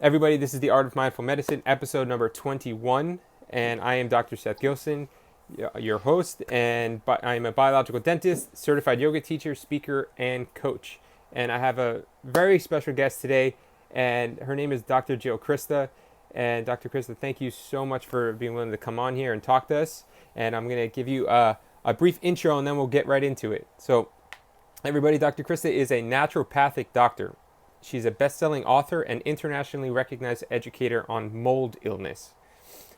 Everybody, this is the Art of Mindful Medicine, episode number 21, and I am Dr. Seth Gilson, your host, and I'm a biological dentist, certified yoga teacher, speaker, and coach. And I have a very special guest today, and her name is Dr. Jill Crista. And Dr. Crista, thank you so much for being willing to come on here and talk to us. And I'm going to give you a brief intro, and then we'll get right into it. So, everybody, Dr. Crista is a naturopathic doctor. She's a best-selling author and internationally recognized educator on mold illness.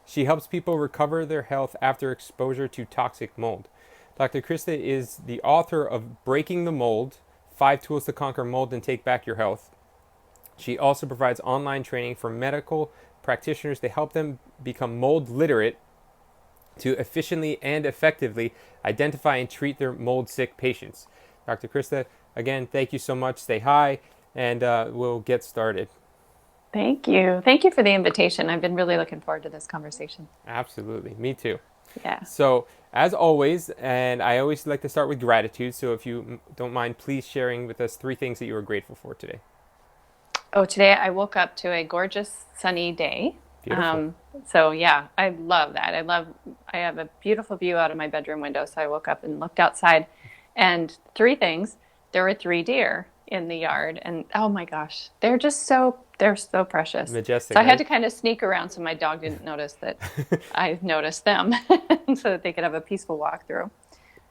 She helps people recover their health after exposure to toxic mold. Dr. Crista is the author of Breaking the Mold, 5 Tools to Conquer Mold and Take Back Your Health. She also provides online training for medical practitioners to help them become mold literate to efficiently and effectively identify and treat their mold-sick patients. Dr. Crista, again, thank you so much. Stay high, and we'll get started. Thank you. Thank you for the invitation. I've been really looking forward to this conversation. Absolutely. Me too. Yeah. So, as always, and I always like to start with gratitude, so if you don't mind, please sharing with us 3 things that you are grateful for today. Oh, today I woke up to a gorgeous sunny day. Beautiful. So yeah, I love that. I have a beautiful view out of my bedroom window. So I woke up and looked outside and 3 things. There were 3 deer in the yard and oh my gosh, they're so precious. Majestic, So I had right? to kind of sneak around so my dog didn't notice that I noticed them so that they could have a peaceful walk through.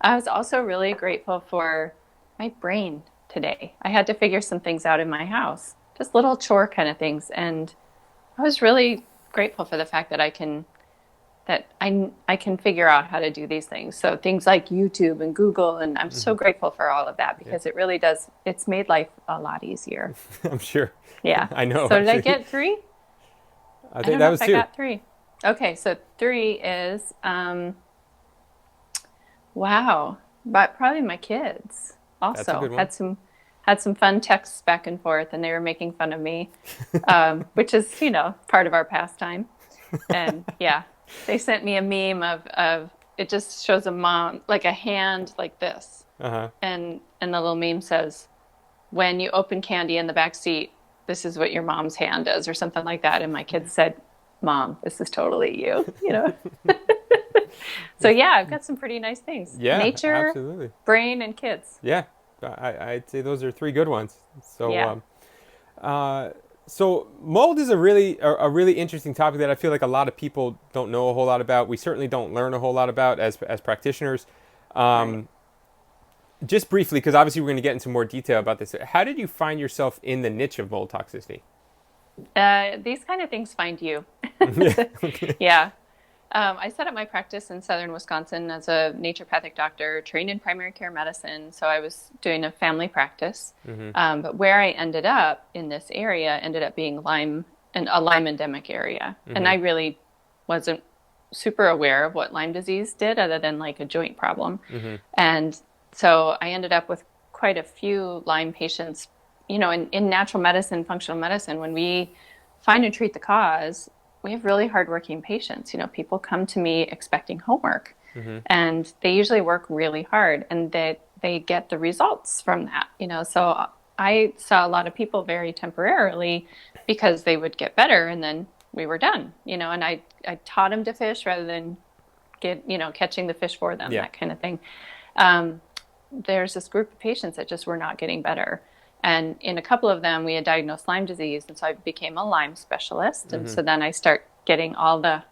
I was also really grateful for my brain today. I had to figure some things out in my house, just little chore kind of things. And I was really grateful for the fact that I can figure out how to do these things. So things like YouTube and Google, and I'm so grateful for all of that Yeah, because it really does, it's made life a lot easier. I'm sure. Yeah. I know, So did I actually. get 3? I I think don't that know was if I 2. got 3. Okay, so 3 is wow, but probably my kids That's a also good one. had some fun texts back and forth, and they were making fun of me, which is part of our pastime. And yeah, they sent me a meme of it just shows a mom like a hand like this, Uh-huh. and the little meme says, "When you open candy in the back seat, this is what your mom's hand does," or something like that. And my kids said, "Mom, this is totally you," you know. So yeah, I've got some pretty nice things. Yeah, Nature, absolutely. brain, and kids. Yeah, I'd say those are 3 good ones. So, Yeah. uh, so mold is a really interesting topic that I feel like a lot of people don't know a whole lot about. We certainly don't learn a whole lot about as practitioners. Right. Um, just briefly, because obviously we're going to get into more detail about this. How did you find yourself in the niche of mold toxicity? These kind of things find you. Yeah. Okay. Yeah. I set up my practice in southern Wisconsin as a naturopathic doctor, trained in primary care medicine. So I was doing a family practice. Mm-hmm. But where I ended up in this area ended up being a Lyme endemic area. And Mm-hmm. I really wasn't super aware of what Lyme disease did other than like a joint problem. Mm-hmm. And so I ended up with quite a few Lyme patients. In natural medicine, functional medicine, when we find and treat the cause, we have really hardworking patients. People come to me expecting homework, Mm-hmm. and they usually work really hard, and they get the results from that. So I saw a lot of people very temporarily because they would get better, and then we were done. And I taught them to fish rather than catching the fish for them, Yeah. that kind of thing. Um, there's this group of patients that just were not getting better. And in a couple of them, we had diagnosed Lyme disease. And so I became a Lyme specialist. And Mm-hmm. so then I start getting all the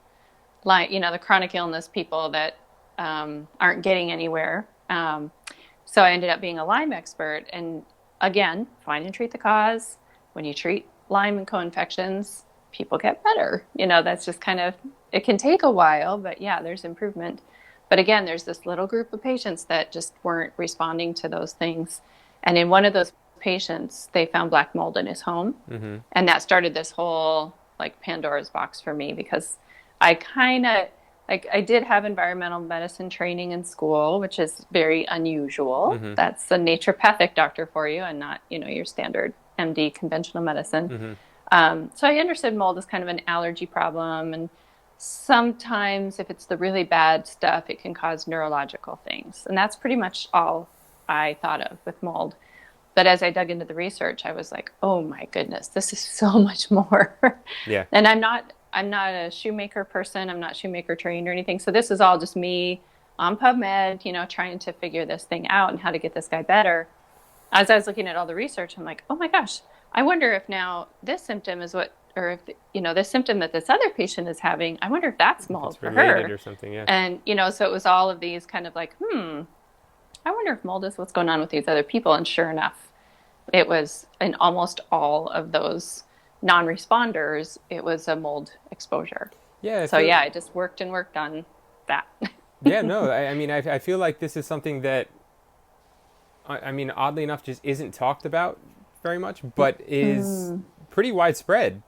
Lyme, the chronic illness people that aren't getting anywhere. So I ended up being a Lyme expert. And again, find and treat the cause. When you treat Lyme and co-infections, people get better. That's just kind of, it can take a while, but yeah, there's improvement. But again, there's this little group of patients that just weren't responding to those things. And in one of those patients, they found black mold in his home. Mm-hmm. And that started this whole like Pandora's box for me because I kind of I did have environmental medicine training in school, which is very unusual. Mm-hmm. That's a naturopathic doctor for you and not, your standard MD conventional medicine. Mm-hmm. So I understood mold as kind of an allergy problem. And sometimes if it's the really bad stuff, it can cause neurological things. And that's pretty much all I thought of with mold. But as I dug into the research, I was like, oh my goodness, this is so much more. Yeah. And I'm not a shoemaker person. I'm not shoemaker trained or anything. So this is all just me on PubMed, trying to figure this thing out and how to get this guy better. As I was looking at all the research, I'm like, oh my gosh, I wonder if now this symptom is what, or if, this symptom that this other patient is having, I wonder if that's mold It's for related her. or something. Yeah. And, so it was all of these kind of like, I wonder if mold is what's going on with these other people. And sure enough, it was in almost all of those non-responders, it was a mold exposure. Yeah. So yeah, I just worked and worked on that. Yeah. No, I mean, I feel like this is something that, I mean, oddly enough, just isn't talked about very much, but is pretty widespread.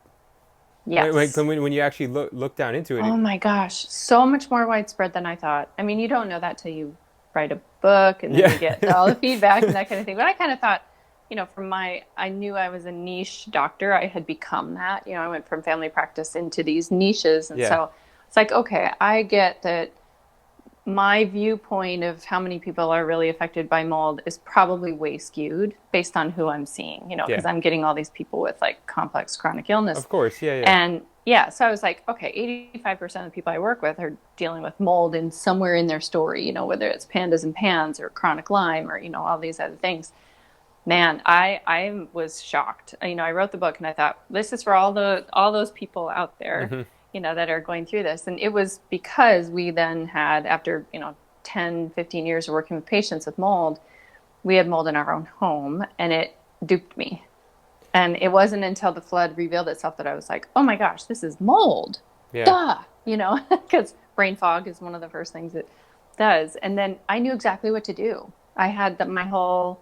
Yes. When you actually look down into it. Oh my gosh, so much more widespread than I thought. I mean, you don't know that till you write a book and then you get all the feedback and that kind of thing. But I kind of thought, I knew I was a niche doctor. I had become that. I went from family practice into these niches. And so it's like, okay, I get that my viewpoint of how many people are really affected by mold is probably way skewed based on who I'm seeing, because I'm getting all these people with like complex chronic illness. Of course, yeah. And so I was like, okay, 85% of the people I work with are dealing with mold in somewhere in their story, whether it's pandas and pans or chronic Lyme or, all these other things. Man, I was shocked. I wrote the book and I thought, this is for all those people out there, that are going through this. And it was because we then had, after, 10, 15 years of working with patients with mold, we had mold in our own home and it duped me. And it wasn't until the flood revealed itself that I was like, oh my gosh, this is mold. Yeah. Duh, because brain fog is one of the first things it does. And then I knew exactly what to do. I had my whole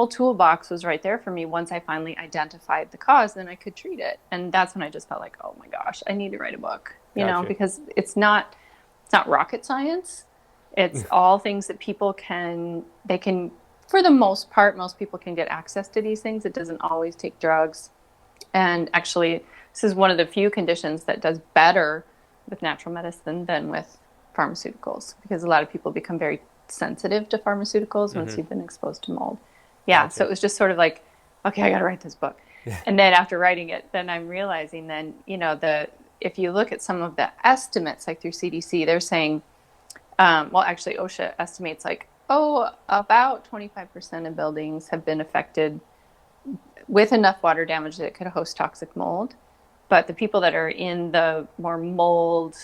toolbox was right there for me. Once I finally identified the cause, then I could treat it. And that's when I just felt like, oh my gosh, I need to write a book, because it's not rocket science. It's all things that they can, for the most part, most people can get access to these things. It doesn't always take drugs. And actually, this is one of the few conditions that does better with natural medicine than with pharmaceuticals, because a lot of people become very sensitive to pharmaceuticals once you've been exposed to mold. Yeah. Gotcha. So it was just sort of like, okay, I got to write this book. And then after writing it, then I'm realizing then, if you look at some of the estimates, like through CDC, they're saying, actually OSHA estimates like, about 25% of buildings have been affected with enough water damage that it could host toxic mold. But the people that are in the more mold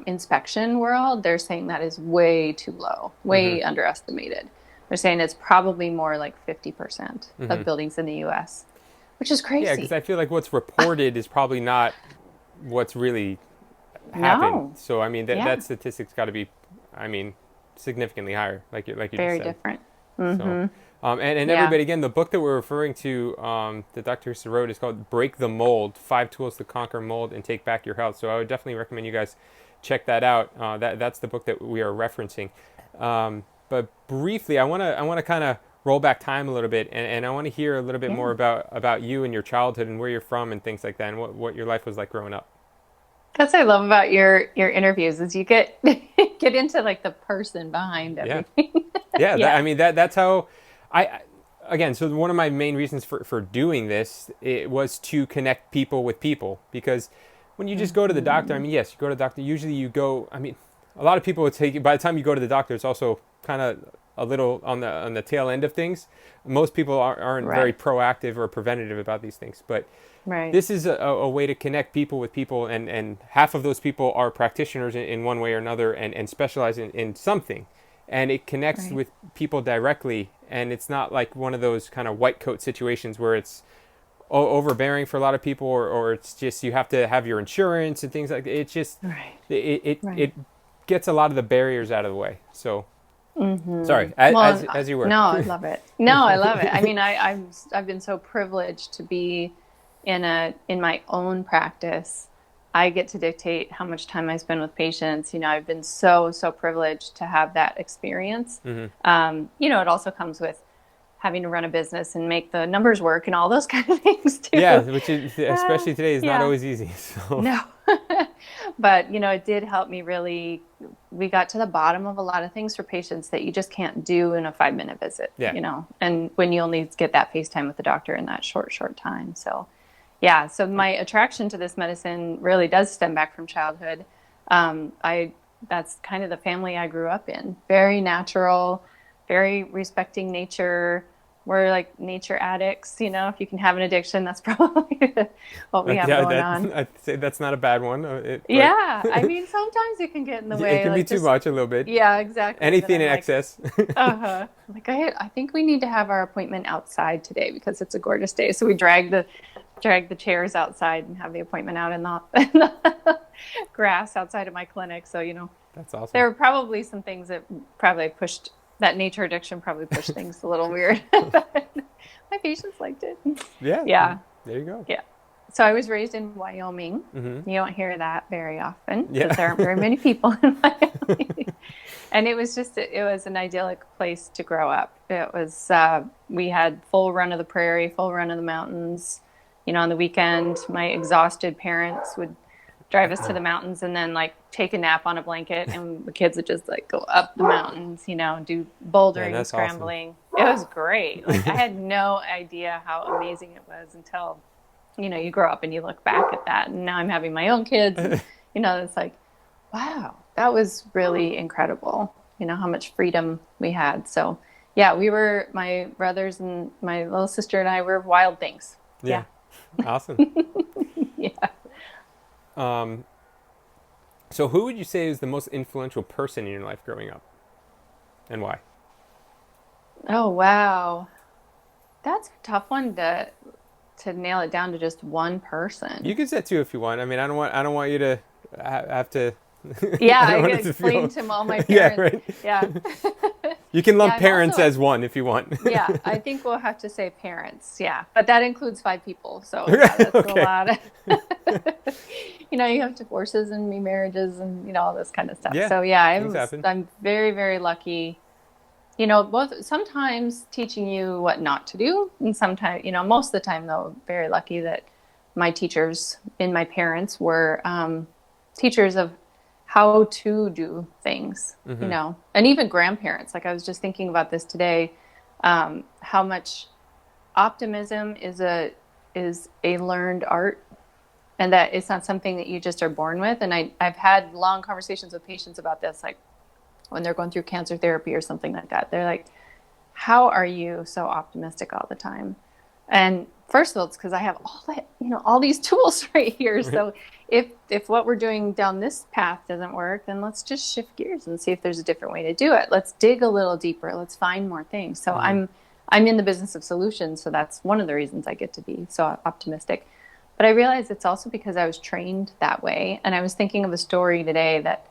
inspection world, they're saying that is way too low, way underestimated. They're saying it's probably more like 50% of buildings in the U.S., which is crazy. Yeah, because I feel like what's reported is probably not what's really happened. No. So I mean, that statistic's got to be, significantly higher, like you very just said. Different. So, and everybody, again, the book that we're referring to, that Dr. Crista wrote, is called "Break the Mold: 5 Tools to Conquer Mold and Take Back Your Health." So I would definitely recommend you guys check that out. That's the book that we are referencing. But briefly, I want to kind of roll back time a little bit, and I want to hear a little bit more about you and your childhood and where you're from and things like that, and what your life was like growing up. That's what I love about your interviews is you get into like the person behind everything. Yeah. That's how again, so one of my main reasons for doing this, it was to connect people with people, because when you just go to the doctor, yes, you go to the doctor, usually you go, a lot of people would take, by the time you go to the doctor, it's also kind of a little on the tail end of things. Most people aren't very proactive or preventative about these things, but this is a way to connect people with people, and half of those people are practitioners in one way or another and specialize in something, and it connects with people directly, and it's not like one of those kind of white coat situations where it's overbearing for a lot of people, or it's just you have to have your insurance and things like that. It's just it gets a lot of the barriers out of the way. So sorry, as you were. No, I love it. No, I love it. I've been so privileged to be in my own practice. I get to dictate how much time I spend with patients. I've been so privileged to have that experience. It also comes with having to run a business and make the numbers work and all those kind of things too. Yeah, which is, especially today, is not always easy. So. No. But, it did help me really. We got to the bottom of a lot of things for patients that you just can't do in a 5-minute visit, Yeah. and when you only get that face time with the doctor in that short time. So, yeah. So my attraction to this medicine really does stem back from childhood. That's kind of the family I grew up in. Very natural, very respecting nature. We're like nature addicts, if you can have an addiction, that's probably what we have Yeah, going on. I'd say that's not a bad one, but Yeah, I mean, sometimes it can get in the it way, can be like too just, much a little bit. yeah, exactly. But Anything I'm in like, excess. like I think we need to have our appointment outside today because it's a gorgeous day. So we drag the chairs outside and have the appointment out in in the grass outside of my clinic. So, That's awesome. there were probably some things that probably pushed that nature addiction probably pushed things a little weird. My patients liked it. Yeah. Yeah. There you go. Yeah. So I was raised in Wyoming. Mm-hmm. You don't hear that very often because Yeah. there aren't very many people in Wyoming. And it was an idyllic place to grow up. It was, we had full run of the prairie, full run of the mountains. On the weekend, my exhausted parents would drive us to the mountains and then like take a nap on a blanket, and the kids would just like go up the mountains, do bouldering and that's awesome. scrambling. It was great. Like I had no idea how amazing it was until, you grow up and you look back at that. And now I'm having my own kids. And, it's like, wow, that was really incredible. How much freedom we had. So yeah, my brothers and my little sister and I were wild things. Yeah. Awesome. Yeah. So who would you say is the most influential person in your life growing up, and why? Oh, wow. That's a tough one to nail it down to just one person. You can say two if you want. I mean, I don't want you to have to. Yeah, I I don't can want it to explain feel- to all my Yeah, parents. right. Yeah. You can lump Yeah, I'm parents also- as one if you want. Yeah, I think we'll have to say parents. Yeah, but that includes 5 people. So yeah, that's Okay. a lot. You have divorces and remarriages and all this kind of stuff. Yeah, So yeah, things happen. I'm very, very lucky. Both sometimes teaching you what not to do, and sometimes, most of the time though, very lucky that my teachers and my parents were teachers of how to do things, and even grandparents. Like I was just thinking about this today, how much optimism is a learned art, and that it's not something that you just are born with. And I've had long conversations with patients about this, like when they're going through cancer therapy or something like that. They're like, how are you so optimistic all the time? And first of all, it's because I have all these tools right here. So if what we're doing down this path doesn't work, then let's just shift gears and see if there's a different way to do it. Let's dig a little deeper. Let's find more things. So I'm in the business of solutions. So that's one of the reasons I get to be so optimistic. But I realize it's also because I was trained that way. And I was thinking of a story today that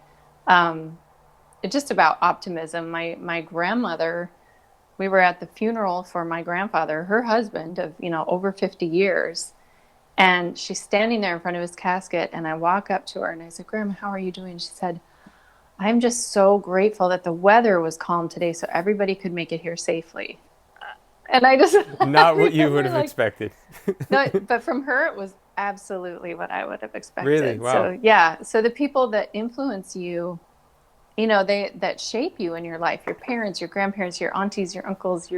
just about optimism. My grandmother, we were at the funeral for my grandfather, her husband of, over 50 years. And she's standing there in front of his casket. And I walk up to her and I said, Grandma, how are you doing? She said, I'm just so grateful that the weather was calm today so everybody could make it here safely. And I just Not what you would have expected. No, but from her, it was absolutely what I would have expected. Really? Wow. So yeah. So the people that influence you, that shape you in your life, your parents, your grandparents, your aunties, your uncles,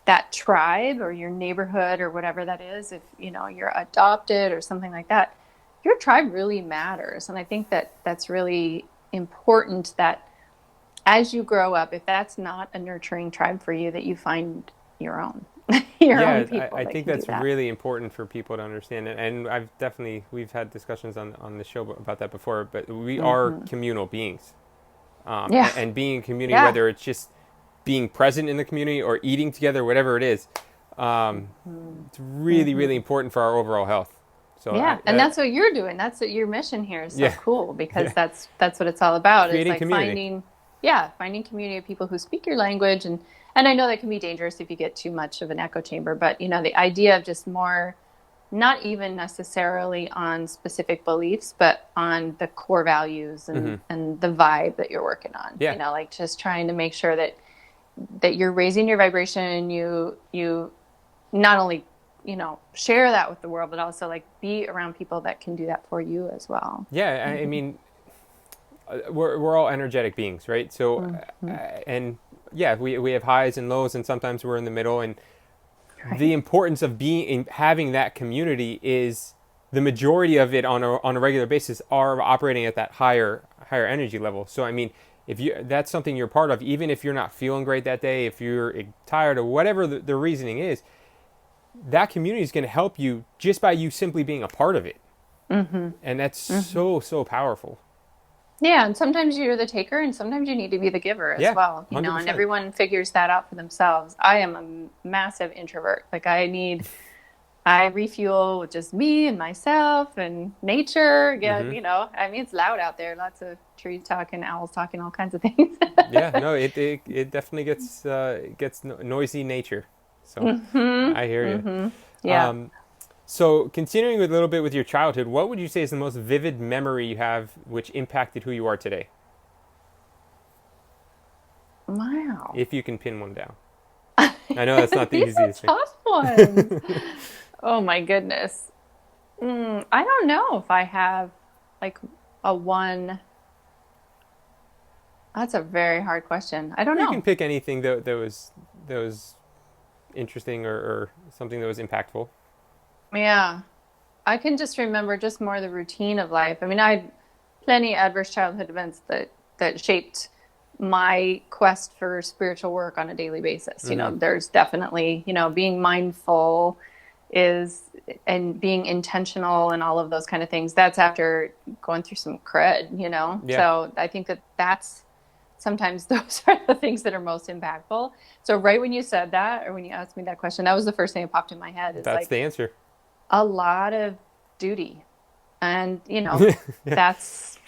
that tribe or your neighborhood or whatever that is, if, you're adopted or something like that, your tribe really matters. And I think that that's really important, that as you grow up, if that's not a nurturing tribe for you, that you find your own, own people. I think that's really important for people to understand. And we've had discussions on the show about that before, but we are communal beings. And being in community, whether it's just being present in the community or eating together, whatever it is, it's really, really important for our overall health. So and that's what you're doing. That's what your mission here is so cool, because that's what it's all about. Creating it's like community. finding community of people who speak your language, and I know that can be dangerous if you get too much of an echo chamber, but the idea of just more, not even necessarily on specific beliefs, but on the core values and the vibe that you're working on. Like just trying to make sure that you're raising your vibration, and you not only share that with the world, but also like be around people that can do that for you as well. Yeah, I mean, we're all energetic beings, right? So, Mm-hmm. and yeah, we have highs and lows, and sometimes we're in the middle. And the Right. importance of having that community is the majority of it on a regular basis are operating at that higher energy level. So, I mean, if you that's something you're part of, even if you're not feeling great that day, if you're tired or whatever the reasoning is, that community is going to help you just by you simply being a part of it. Mm-hmm. And that's Mm-hmm. so powerful. Yeah, and sometimes you're the taker, and sometimes you need to be the giver as Yeah, well, and 100%. everyone figures that out for themselves. I am a massive introvert. Like I refuel with just me and myself and nature. Again, Hmm. I mean, it's loud out there, lots of trees talking, owls talking, all kinds of things. Yeah, no, it definitely gets noisy nature. So Mm-hmm. I hear you. Mm-hmm. Yeah. Um, so continuing with a little bit with your childhood, what would you say is the most vivid memory you have which impacted who you are today? Wow. If you can pin one down. I know that's not the These easiest are thing. tough ones. Oh my goodness. I don't know if I have like a one. That's a very hard question. I don't Or you can know. pick anything that was interesting or something that was impactful. Yeah. I can just remember just more the routine of life. I mean, I had plenty of adverse childhood events that shaped my quest for spiritual work on a daily basis. Hmm. There's definitely, being mindful is and being intentional and all of those kind of things. That's after going through some crud. Yeah, So I think that's sometimes those are the things that are most impactful. So right when you said that, or when you asked me that question, that was the first thing that popped in my head is that's like the answer. a lot of duty. And, Yeah. that's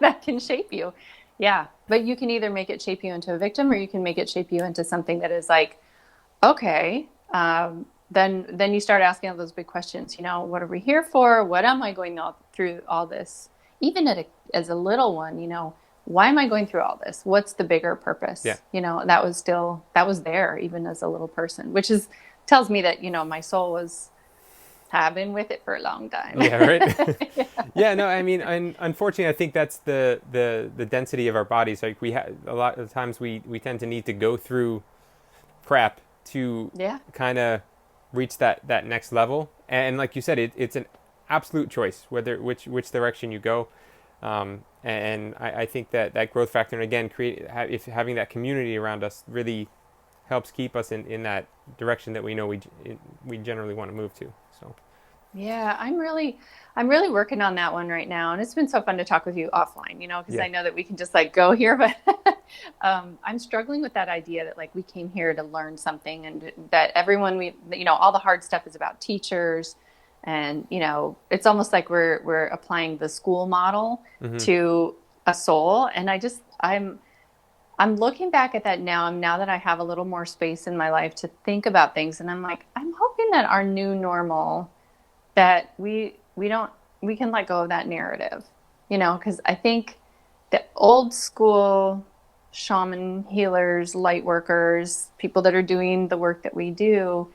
that can shape you. Yeah. But you can either make it shape you into a victim or you can make it shape you into something that is like, okay, then you start asking all those big questions. What are we here for? What am I going through all this? Even as a little one, why am I going through all this? What's the bigger Yeah. purpose? That was there even as a little person, which tells me that, my soul have been with it for a long time. Yeah, right. Yeah. Yeah, no, I mean, unfortunately, I think that's the density of our bodies. Like a lot of times we tend to need to go through crap to Yeah. kind of reach that next level. And like you said, it's an absolute choice whether which direction you go. And I think that growth factor, and again, if having that community around us really helps keep us in that direction that we know we generally want to move to. So Yeah, I'm really working on that one right now, and it's been so fun to talk with you offline, because yeah. I know that we can just like go here, but I'm struggling with that idea that like we came here to learn something, and that everyone all the hard stuff is about teachers, and it's almost like we're applying the school model Hmm. to a soul, and I'm looking back at that now that I have a little more space in my life to think about things, and I'm like, I'm hoping that our new normal that we can let go of that narrative, because I think the old school shaman healers, light workers, people that are doing the work that we do,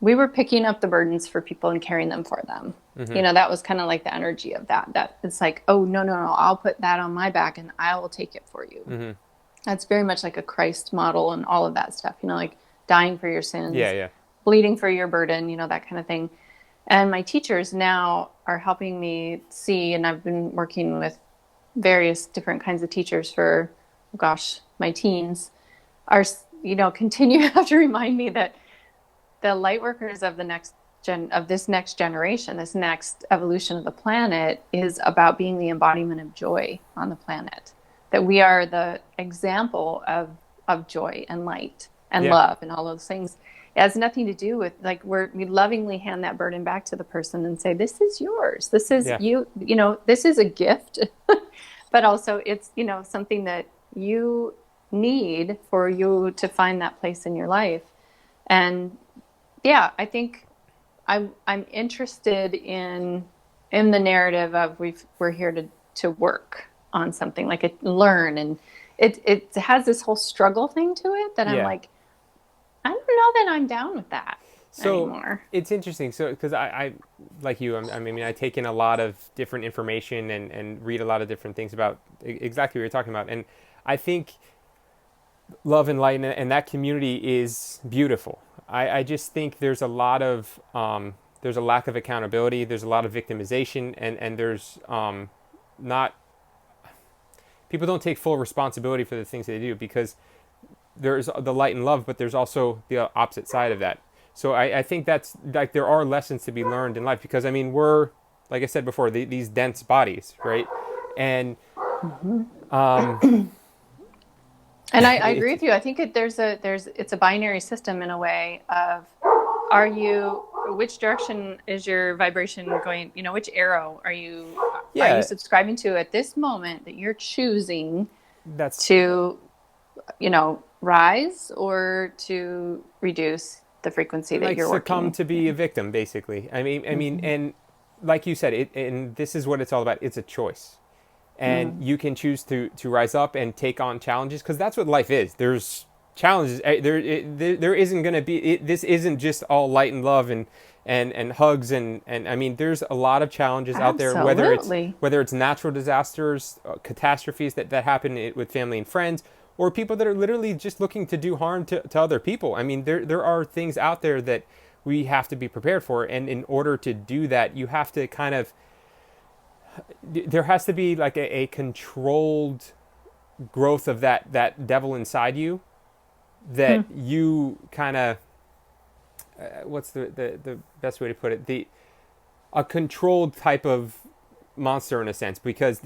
we were picking up the burdens for people and carrying them for them. Hmm. That was kind of like the energy of that it's like, oh, no, no, no, I'll put that on my back and I will take it for you. Hmm. That's very much like a Christ model and all of that stuff, like dying for your Yeah, sins, yeah. bleeding for your burden, that kind of thing. And my teachers now are helping me see, and I've been working with various different kinds of teachers for, gosh, my teens, are, continue to have to remind me that the light workers of this next generation, this next evolution of the planet is about being the embodiment of joy on the planet. That we are the example of joy and light and Yeah. love and all those things. It has nothing to do with like we lovingly hand that burden back to the person and say, this is yours. This is Yeah. you, this is a gift, but also it's, something that you need for you to find that place in your life. And yeah, I think I'm interested in the narrative of we're here to work on something like learn, and it has this whole struggle thing to it that I'm Yeah. like, I don't know that I'm down with that. So anymore. it's interesting. So because I like you, I mean, I take in a lot of different information and read a lot of different things about exactly what you're talking about. And I think love and light and that community is beautiful. I just think there's a lack of accountability. There's a lot of victimization, and there's not people don't take full responsibility for the things they do because there's the light and love, but there's also the opposite side of that. So I think that's like there are lessons to be learned in life because I mean we're like I said before these dense bodies, right? And And I agree it's with you. I think it's a binary system in a way of which direction is your vibration going, which arrow are you yeah, subscribing to at this moment that you're choosing that's to, rise or to reduce the frequency that like you're succumb working to be a in. victim basically. I mean Mm-hmm. and like you said and this is what it's all about. It's a choice. And Mm. you can choose to rise up and take on challenges because that's what life is. There's challenges. There isn't going to be. This isn't just all light and love and hugs and I mean there's a lot of challenges out there. Absolutely. Whether it's natural disasters, catastrophes that happen with family and friends, or people that are literally just looking to do harm to other people. I mean there are things out there that we have to be prepared for, and in order to do that, you have to kind of there has to be like a controlled growth of that devil inside you that Hmm. you kind of what's the best way to put it the a controlled type of monster in a sense because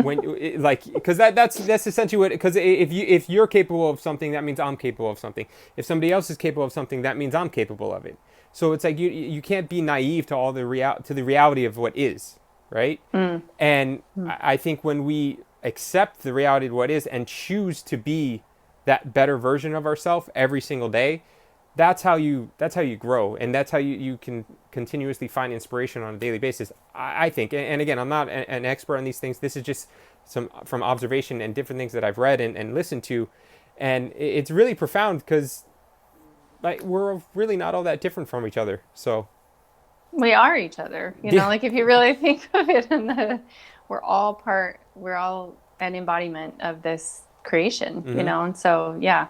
when like because that's essentially what because if you're capable of something that means I'm capable of something. If somebody else is capable of something that means I'm capable of it. So it's like you can't be naive to all to the reality of what is, right? Mm. And Mm. I think when we accept the reality of what is and choose to be that better version of ourselves every single day, that's how you grow, and that's how you can continuously find inspiration on a daily basis. I think, and again, I'm not an expert on these things. This is just some from observation and different things that I've read and listened to, and it's really profound because like we're really not all that different from each other. So We are each other, yeah, like if you really think of it we're all an embodiment of this creation, hmm and so yeah,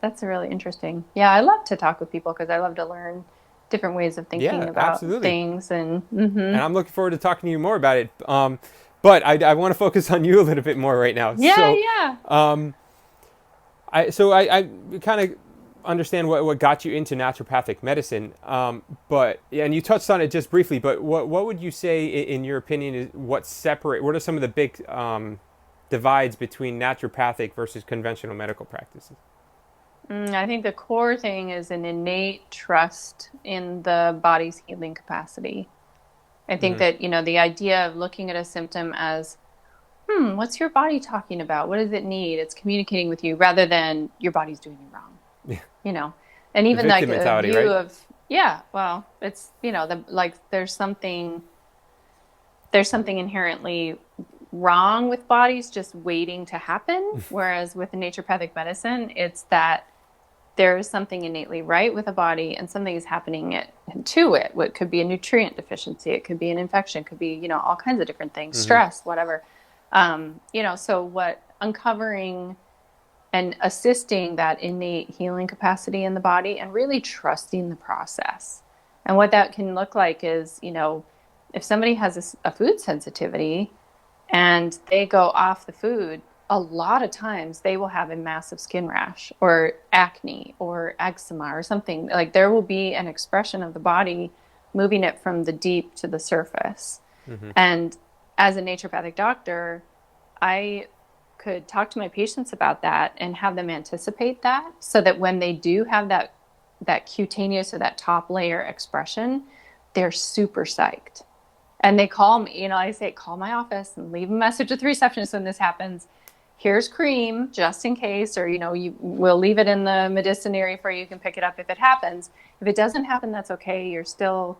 that's really interesting. Yeah, I love to talk with people because I love to learn different ways of thinking yeah, about absolutely. things and hmm And I'm looking forward to talking to you more about it. But I want to focus on you a little bit more right now. yeah, So, yeah. um, I kind of understand what got you into naturopathic medicine. But and you touched on it just briefly. But what would you say, in your opinion, is what are some of the big divides between naturopathic versus conventional medical practices? I think the core thing is an innate trust in the body's healing capacity. I think hmm that, the idea of looking at a symptom as, what's your body talking about? What does it need? It's communicating with you rather than your body's doing you wrong, Yeah, you know? And the even like victim a mentality, view right? of, yeah, well, it's, there's something inherently wrong with bodies just waiting to happen. Whereas with naturopathic medicine, it's that there is something innately right with a body and something is happening to it. What could be a nutrient deficiency, it could be an infection, it could be, all kinds of different things, hmm stress, whatever. So what uncovering and assisting that innate healing capacity in the body and really trusting the process. And what that can look like is, if somebody has a food sensitivity and they go off the food, a lot of times they will have a massive skin rash or acne or eczema or something. Like there will be an expression of the body moving it from the deep to the surface. hmm And as a naturopathic doctor, I could talk to my patients about that and have them anticipate that so that when they do have that cutaneous or that top layer expression, they're super psyched. And they call me, I say, call my office and leave a message with the receptionist when this happens. Here's cream just in case, or, you will leave it in the medicinary for you. You can pick it up if it happens. If it doesn't happen, that's okay. You're still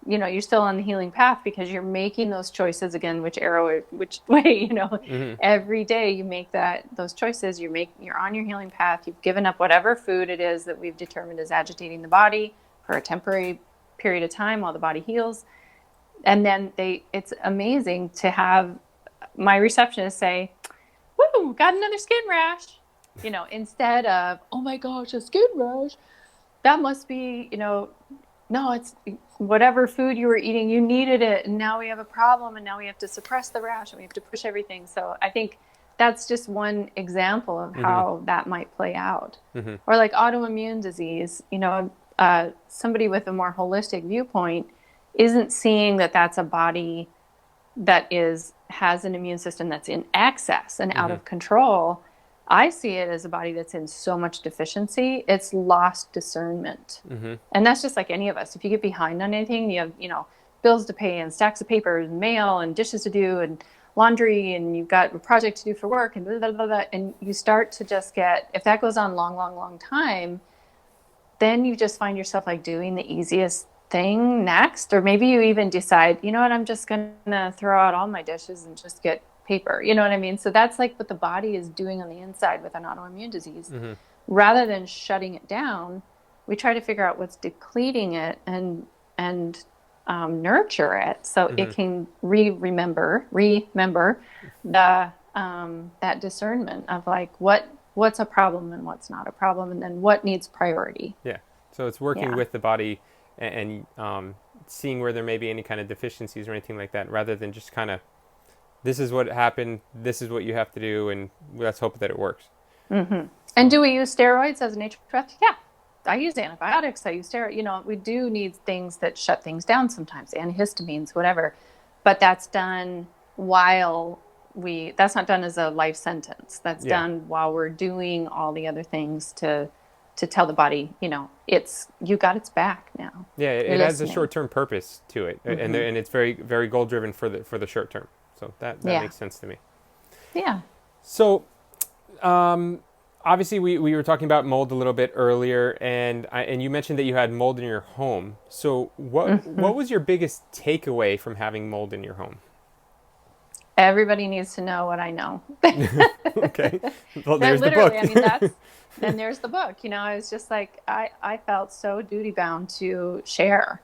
on the healing path because you're making those choices again, which arrow, which way, hmm every day you make those choices. You're on your healing path. You've given up whatever food it is that we've determined is agitating the body. for a temporary period of time while the body heals. And then it's amazing to have my receptionist say, "Woo, got another skin rash," instead of, "Oh my gosh, a skin rash. That must be, no, it's whatever food you were eating, you needed it. And now we have a problem, and now we have to suppress the rash, and we have to push everything." So I think that's just one example of how that might play out. Or like autoimmune disease, somebody with a more holistic viewpoint isn't seeing that that's a body that has an immune system that's in excess and out of control. I see it as a body that's in so much deficiency, it's lost discernment. And that's just like any of us. If you get behind on anything, you have, bills to pay and stacks of papers and mail and dishes to do and laundry, and you've got a project to do for work and blah, blah, blah, blah, and you start to just if that goes on long time, then you just find yourself like doing the easiest thing next. Or maybe you even decide, you know what, I'm just going to throw out all my dishes and just get paper. You know what I mean? So that's like what the body is doing on the inside with an autoimmune disease. Rather than shutting it down, we try to figure out what's depleting it and nurture it so it can remember the that discernment of like what's a problem and what's not a problem, and then what needs priority. Yeah. So it's working with the body and seeing where there may be any kind of deficiencies or anything like that, rather than just kind of, this is what happened, this is what you have to do, and let's hope that it works. And do we use steroids as a naturopath? Yeah. I use antibiotics, I use steroids. We do need things that shut things down sometimes, antihistamines, whatever. But that's done that's not done as a life sentence. That's done while we're doing all the other things to tell the body, you got its back now. Yeah, it has a short-term purpose to it, and it's very, very goal-driven for the short term. So that makes sense to me. Yeah. So, obviously, we were talking about mold a little bit earlier, and you mentioned that you had mold in your home. So what was your biggest takeaway from having mold in your home? Everybody needs to know what I know. Okay. Well, there's the book. Then there's the book. I was just like, I felt so duty bound to share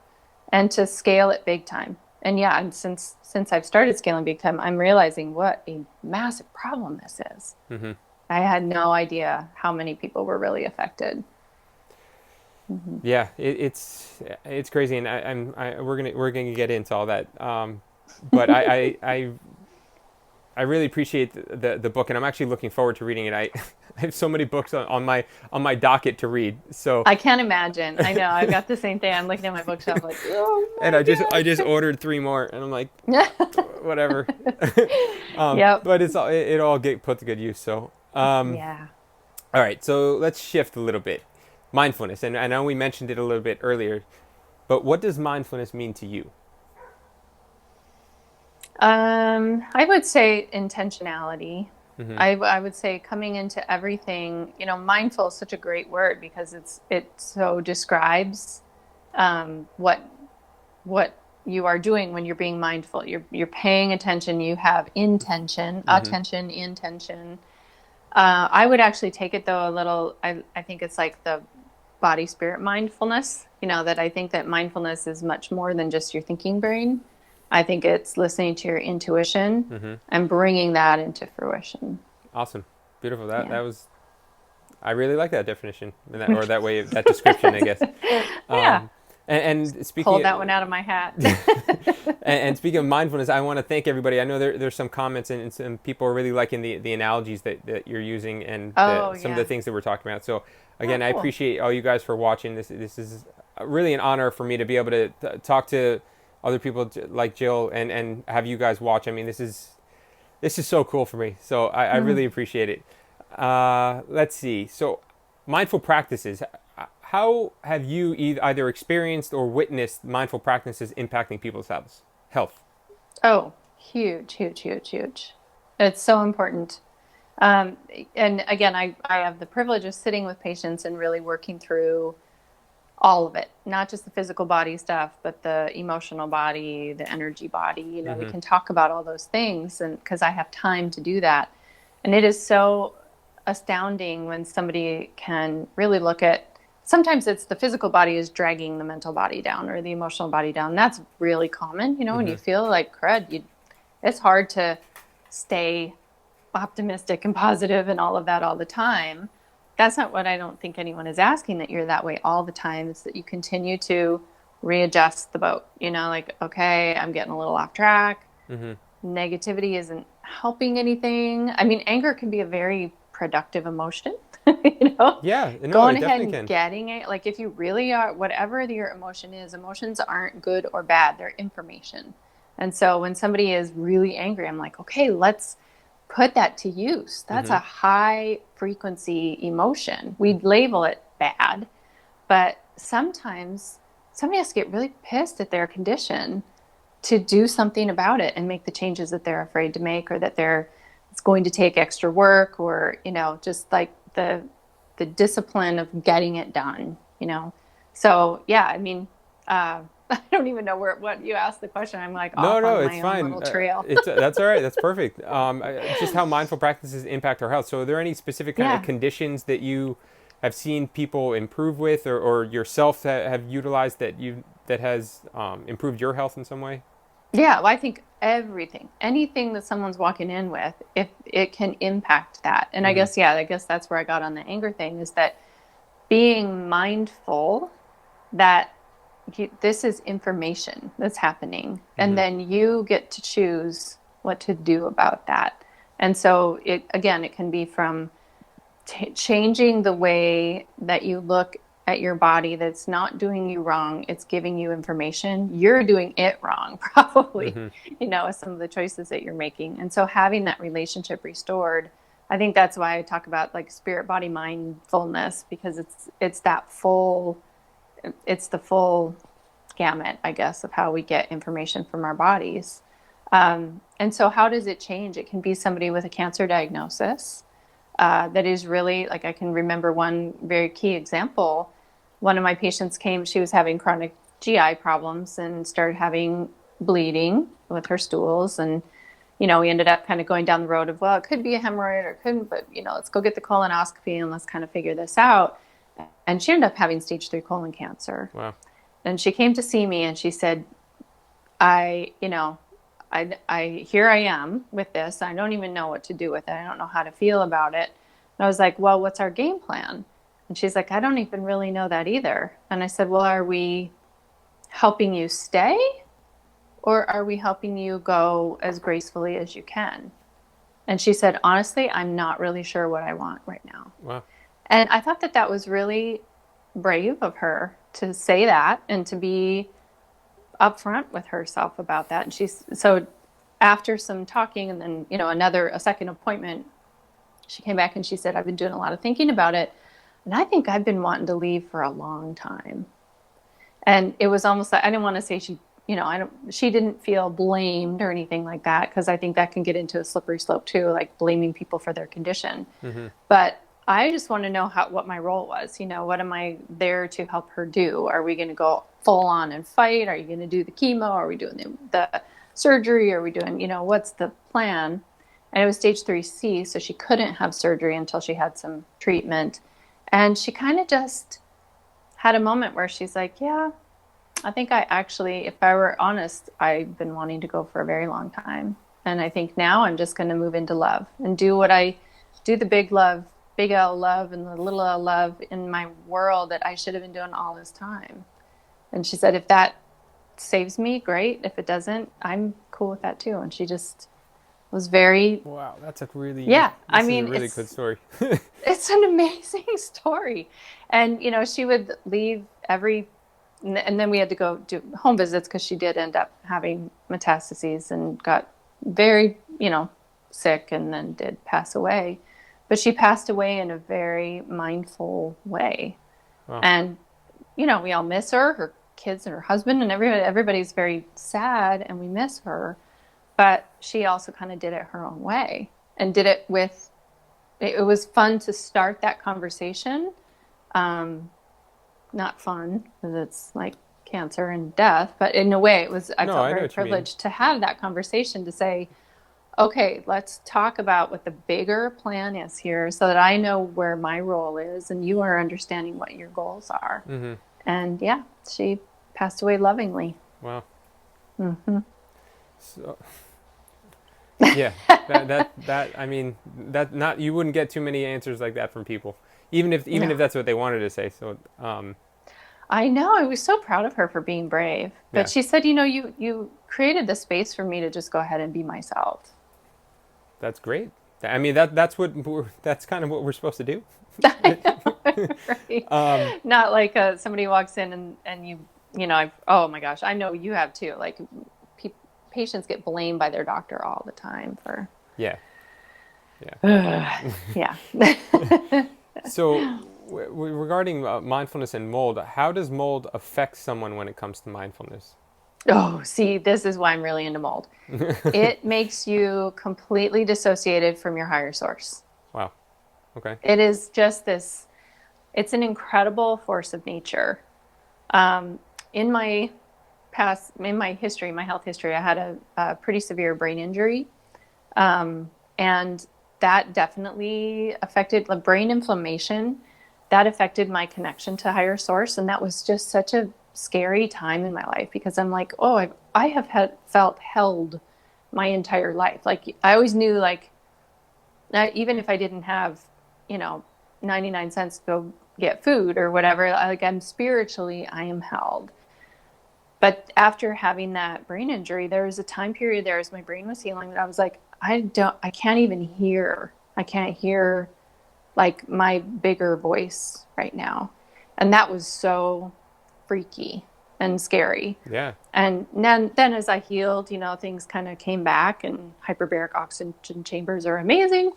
and to scale it big time. And since I've started scaling big time, I'm realizing what a massive problem this is. I had no idea how many people were really affected. Yeah, it's crazy, and we're gonna get into all that. But I really appreciate the book, and I'm actually looking forward to reading it. I have so many books on my docket to read. So I can't imagine. I know, I've got the same thing. I'm looking at my bookshelf like, oh my and I just ordered 3 more, and I'm like, whatever. But it all get put to good use. So yeah. All right, so let's shift a little bit. Mindfulness, and I know we mentioned it a little bit earlier, but what does mindfulness mean to you? I would say intentionality. I would say coming into everything, mindful is such a great word because it so describes what you are doing when you're being mindful. You're paying attention, you have intention. I would actually take it though a little, I think it's like the body spirit mindfulness, that I think that mindfulness is much more than just your thinking brain. I think it's listening to your intuition and bringing that into fruition. Awesome. Beautiful. I really like that definition, or that way, that description, I guess. Yeah. And speaking, pulled that one out of my hat. and speaking of mindfulness, I want to thank everybody. I know there's some comments and some people are really liking the analogies that you're using and some of the things that we're talking about. So again, cool. I appreciate all you guys for watching. This is really an honor for me to be able to talk to other people like Jill and have you guys watch. I mean, this is so cool for me. So I really appreciate it. Let's see. So mindful practices. How have you either experienced or witnessed mindful practices impacting people's health? Oh, huge. It's so important. And again, I have the privilege of sitting with patients and really working through all of it, not just the physical body stuff, but the emotional body, the energy body. We can talk about all those things, and because I have time to do that. And it is so astounding when somebody can really look at sometimes it's the physical body is dragging the mental body down or the emotional body down. That's really common. You know, when you feel like crud, it's hard to stay optimistic and positive and all of that all the time. That's not what I don't think anyone is asking, that you're that way all the time. It's that you continue to readjust the boat, you know, like, okay, I'm getting a little off track. Negativity isn't helping anything. I mean, anger can be a very productive emotion, you know, Yeah, no, going it ahead definitely and can. getting it. Like if you really are, whatever your emotion is, emotions aren't good or bad. They're information. And so when somebody is really angry, I'm like, okay, let's put that to use. That's a high frequency emotion. We'd label it bad, but sometimes somebody has to get really pissed at their condition to do something about it and make the changes that they're afraid to make, or that it's going to take extra work, or, you know, just like the discipline of getting it done, you know? So yeah, I mean, I don't even know what you asked the question. I'm like No, off no, on it's my own fine. little trail. It's that's all right. That's perfect. Just how mindful practices impact our health. So, are there any specific kind of Yeah. conditions that you have seen people improve with, or yourself that have utilized that has improved your health in some way? Yeah, well, I think anything that someone's walking in with, if it can impact that. And I guess, yeah, I guess that's where I got on the anger thing, is that being mindful that this is information that's happening, and then you get to choose what to do about that. And so it can be from changing the way that you look at your body, that's not doing you wrong, it's giving you information. You're doing it wrong, probably, you know, with some of the choices that you're making. And so having that relationship restored, I think that's why I talk about like spirit, body, mindfulness, because it's the full gamut, I guess, of how we get information from our bodies. And so how does it change? It can be somebody with a cancer diagnosis that is really, like, I can remember one very key example. One of my patients came, she was having chronic GI problems and started having bleeding with her stools. And, you know, we ended up kind of going down the road of, well, it could be a hemorrhoid or it couldn't, but, you know, let's go get the colonoscopy and let's kind of figure this out. And she ended up having stage 3 colon cancer. Wow. And she came to see me and she said, I, you know, here I am with this. I don't even know what to do with it. I don't know how to feel about it. And I was like, well, what's our game plan? And she's like, I don't even really know that either. And I said, well, are we helping you stay, or are we helping you go as gracefully as you can? And she said, honestly, I'm not really sure what I want right now. Wow. And I thought that that was really brave of her to say that and to be upfront with herself about that. And so after some talking, and then, you know, a second appointment, she came back and she said, I've been doing a lot of thinking about it, and I think I've been wanting to leave for a long time. And it was almost like, I didn't want to say she didn't feel blamed or anything like that, because I think that can get into a slippery slope too, like blaming people for their condition. But I just want to know what my role was. You know, what am I there to help her do? Are we going to go full on and fight? Are you going to do the chemo? Are we doing the surgery? Are we doing, you know, what's the plan? And it was stage 3C, so she couldn't have surgery until she had some treatment. And she kind of just had a moment where she's like, yeah, I think I actually, if I were honest, I've been wanting to go for a very long time. And I think now I'm just going to move into love and do the big love, big L love, and the little L love in my world that I should have been doing all this time. And she said, if that saves me, great. If it doesn't, I'm cool with that too. And she just was very, Wow, that's a really yeah, I this is a mean, really good story. it's an amazing story. And, you know, she would leave and then we had to go do home visits, because she did end up having metastases and got very, you know, sick, and then did pass away. But she passed away in a very mindful way. Wow. And, you know, we all miss her kids and her husband, and everybody's very sad, and we miss her. But she also kind of did it her own way, and did it with, it was fun to start that conversation. Not fun, because it's like cancer and death, but in a way it was, I No, felt I know very what you mean. privileged to have that conversation, to say, okay, let's talk about what the bigger plan is here so that I know where my role is and you are understanding what your goals are. Mm-hmm. And yeah, she passed away lovingly. Wow. Hmm. So, yeah, I mean, that not you wouldn't get too many answers like that from people, even No, if that's what they wanted to say. So, I know. I was so proud of her for being brave. But yeah, she said, you created the space for me to just go ahead and be myself. that's great. I mean, that's kind of what we're supposed to do. I know, right? Um, Not like somebody walks in and oh my gosh, I know you have too. Like pe patients get blamed by their doctor all the time for, yeah, yeah. yeah. So, regarding mindfulness and mold, how does mold affect someone when it comes to mindfulness? Oh, see, this is why I'm really into mold. It makes you completely dissociated from your higher source. Wow. Okay. It is just this, it's an incredible force of nature. Um, in my in my history, my health history, I had a pretty severe brain injury. And that definitely affected the brain inflammation. That affected my connection to higher source. And that was just such a scary time in my life because I'm like, oh, I have felt held my entire life. Like I always knew, like, even if I didn't have, you know, 99 cents to go get food or whatever, like I'm spiritually, I am held. But after having that brain injury, there was a time period there as my brain was healing that I was like, I can't even hear. I can't hear like my bigger voice right now. And that was so freaky and scary. Yeah. And then as I healed, things kind of came back, and hyperbaric oxygen chambers are amazing.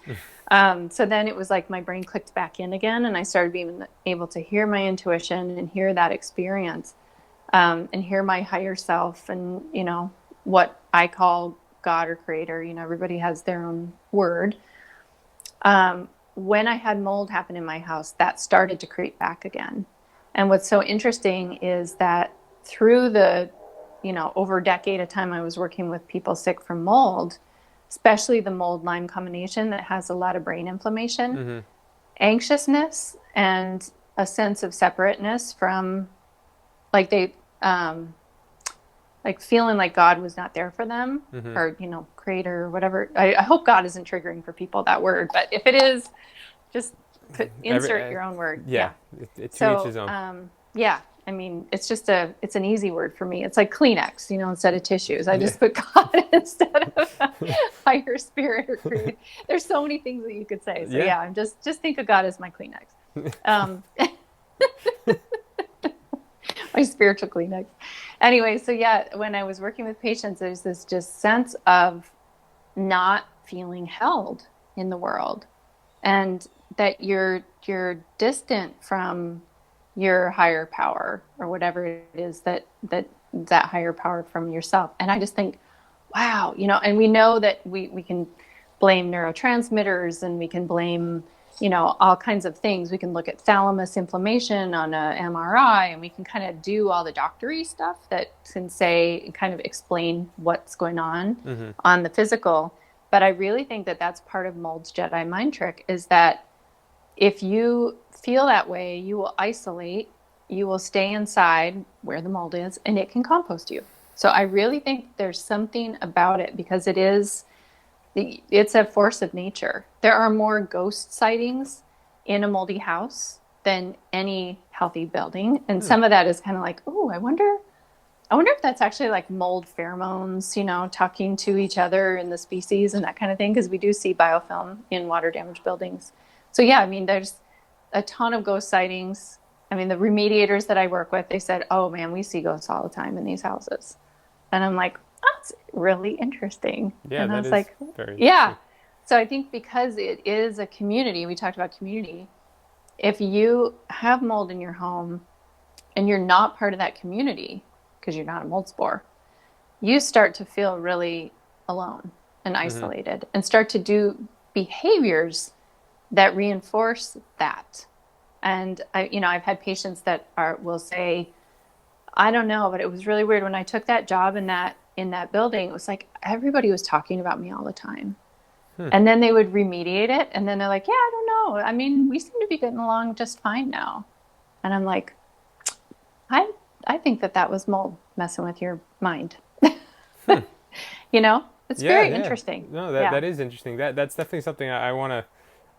So then it was like my brain clicked back in again, and I started being able to hear my intuition and hear that experience, and hear my higher self, and what I call God or creator. Everybody has their own word. When I had mold happen in my house, that started to creep back again. And what's so interesting is that through the, over a decade of time I was working with people sick from mold, especially the mold Lyme combination that has a lot of brain inflammation, Mm-hmm. anxiousness, and a sense of separateness from, like, they, like feeling like God was not there for them, Mm-hmm. or, creator or whatever. I hope God isn't triggering for people, that word, but if it is, just insert your own word. Yeah. Yeah. To each So, his own. yeah, I mean, it's an easy word for me. It's like Kleenex, instead of tissues. I Yeah. just put God instead of higher spirit or creator. There's so many things that you could say. So Yeah. yeah, I'm just think of God as my Kleenex. Um, my spiritual Kleenex. Anyway, so yeah, when I was working with patients, there's this just sense of not feeling held in the world, and that you're distant from your higher power, or whatever it is that higher power from yourself. And I just think, wow, and we know that we can blame neurotransmitters, and we can blame, all kinds of things. We can look at thalamus inflammation on a MRI, and we can kind of do all the doctory stuff that can say, kind of explain what's going Mm-hmm. on the physical. But I really think that that's part of mold's Jedi mind trick, is that if you feel that way, you will isolate, you will stay inside where the mold is, and it can compost you. So I really think there's something about it, because it's a force of nature. There are more ghost sightings in a moldy house than any healthy building. And Hmm. some of that is kind of like, oh, I wonder if that's actually like mold pheromones, talking to each other in the species and that kind of thing, because we do see biofilm in water damaged buildings. So yeah, I mean, there's a ton of ghost sightings. I mean, the remediators that I work with, they said, oh man, we see ghosts all the time in these houses. And I'm like, that's really interesting. Yeah, And I that was is like, very yeah. interesting. So I think because it is a community, we talked about community. If you have mold in your home and you're not part of that community because you're not a mold spore, you start to feel really alone and Mm-hmm. isolated, and start to do behaviors that reinforce that. And I've had patients that will say, I don't know, but it was really weird when I took that job in that in that building, it was like everybody was talking about me all the time. And then they would remediate it. And then they're like, yeah, I don't know. I mean, we seem to be getting along just fine now. And I'm like, I, I think that was mold messing with your mind. You know, it's Yeah, very yeah. interesting. No, Yeah. that is interesting. That's definitely something I want to.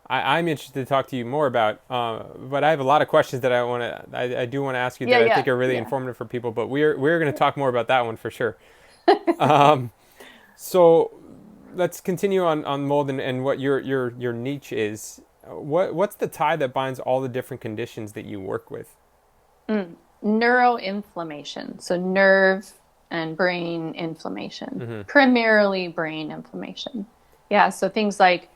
I'm interested to talk to you more about. But I have a lot of questions that I do want to ask you Yeah. that I Yeah. think are really Yeah. informative for people. But we're going to talk more about that one for sure. So let's continue on mold and what your niche is. What's the tie that binds all the different conditions that you work with? Neuroinflammation. So nerve and brain inflammation, Mm-hmm. primarily brain inflammation. Yeah. So things like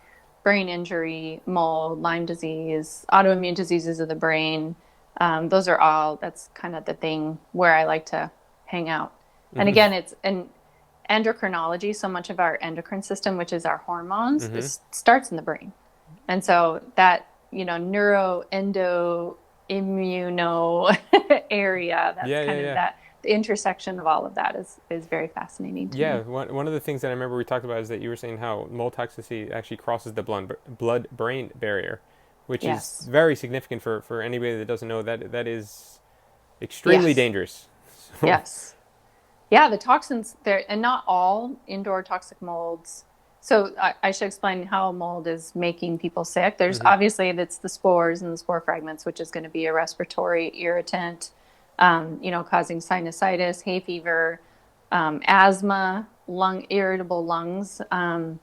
brain injury, mold, Lyme disease, autoimmune diseases of the brain. Those are all, that's kind of the thing where I like to hang out. And Mm-hmm. again, it's an endocrinology. So much of our endocrine system, which is our hormones, Mm-hmm. starts in the brain. And so that, neuro endo immuno area, that's Yeah, yeah, kind of yeah. that the intersection of all of that is very fascinating to Yeah, me. one of the things that I remember we talked about is that you were saying how mold toxicity actually crosses the blood-brain barrier, which is Yes. very significant for anybody that doesn't know that is extremely Yes. dangerous. So, Yes. Yeah, the toxins there, and not all indoor toxic molds. So I should explain how mold is making people sick. There's hmm obviously that's the spores and the spore fragments, which is going to be a respiratory irritant, causing sinusitis, hay fever, asthma, lung irritable lungs. so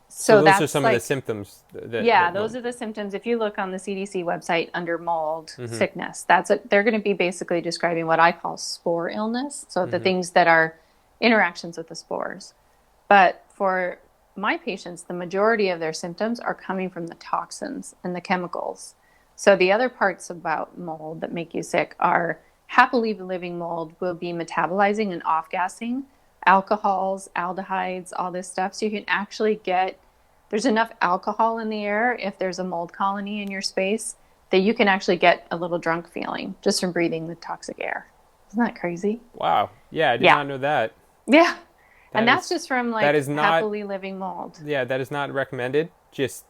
So those are that's some of the like, symptoms yeah, that those are the symptoms. If you look on the CDC website under mold hmm sickness, they're going to be basically describing what I call spore illness. So the hmm things that are interactions with the spores. But for my patients, the majority of their symptoms are coming from the toxins and the chemicals. So the other parts about mold that make you sick are happily living mold will be metabolizing and off-gassing alcohols, aldehydes, all this stuff. So you can actually there's enough alcohol in the air if there's a mold colony in your space that you can actually get a little drunk feeling just from breathing the toxic air. Isn't that crazy? Wow. Yeah, I did Yeah. not know that. Yeah. And That that's is just from that like is not happily living mold. yeah, that is not recommended. Just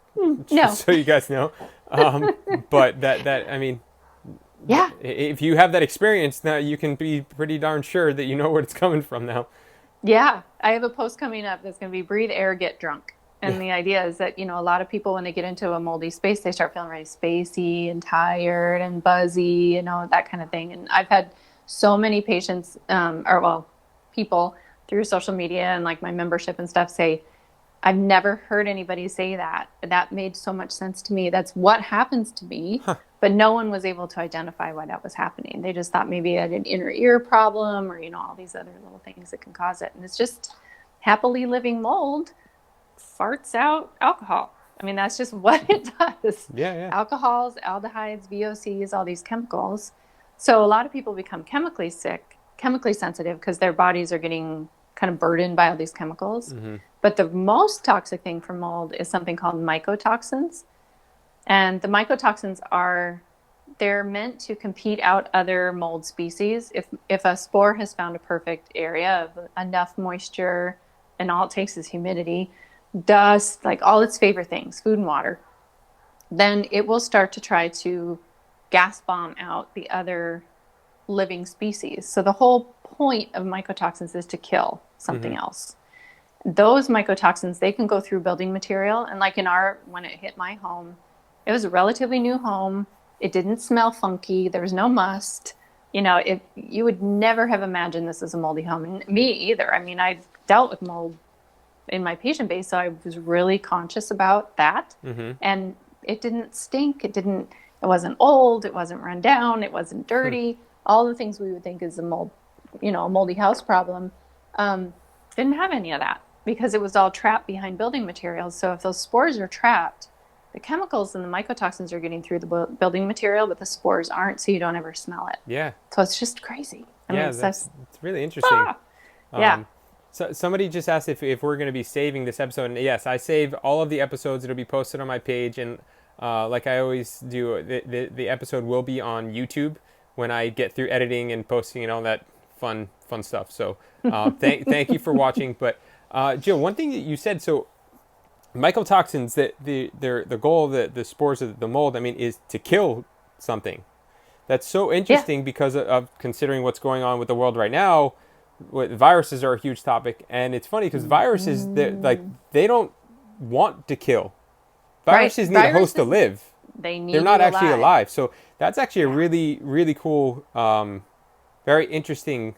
No. so you guys know. But I mean, Yeah. if you have that experience now, you can be pretty darn sure that you know where it's coming from now. Yeah. I have a post coming up that's going to be breathe air, get drunk. Yeah. And the idea is that, a lot of people, when they get into a moldy space, they start feeling really spacey and tired and buzzy, that kind of thing. And I've had so many patients, people through social media and like my membership and stuff say, I've never heard anybody say that. That made so much sense to me. That's what happens to me. But no one was able to identify why that was happening. They just thought maybe I had an inner ear problem or, all these other little things that can cause it. And it's just happily living mold farts out alcohol. I mean, that's just what it does. Yeah, yeah. Alcohols, aldehydes, VOCs, all these chemicals. So a lot of people become chemically sick, chemically sensitive because their bodies are getting kind of burdened by all these chemicals. Mm-hmm. But the most toxic thing for mold is something called mycotoxins. And the mycotoxins they're meant to compete out other mold species. If a spore has found a perfect area of enough moisture and all it takes is humidity, dust, like all its favorite things, food and water, then it will start to try to gas bomb out the other living species. So the whole point of mycotoxins is to kill Mm-hmm. something else. Those mycotoxins, they can go through building material. And like when it hit my home, it was a relatively new home. It didn't smell funky. There was no must. You would never have imagined this as a moldy home. And me either. I mean, I dealt with mold in my patient base, so I was really conscious about that. Mm-hmm. And it didn't stink. It wasn't old. It wasn't run down. It wasn't Hmm. dirty. All the things we would think is a moldy house problem. Didn't have any of that because it was all trapped behind building materials. So if those spores are trapped, the chemicals and the mycotoxins are getting through the building material, but the spores aren't, so you don't ever smell it. Yeah. So it's just crazy. I mean, Yeah, it's just, it's really interesting. yeah. So somebody just asked if we're going to be saving this episode, and yes, I save all of the episodes. It'll be posted on my page, and like I always do, the episode will be on YouTube when I get through editing and posting and all that fun stuff. So thank you for watching. But Jill, one thing that you said, so mycotoxins, that the goal of the spores of the mold, I mean, is to kill something. That's so interesting because of considering what's going on with the world right now. Viruses are a huge topic, and it's funny because viruses, they don't want to kill. Viruses need a host to live. They're not actually alive. So that's actually a really, really cool, very interesting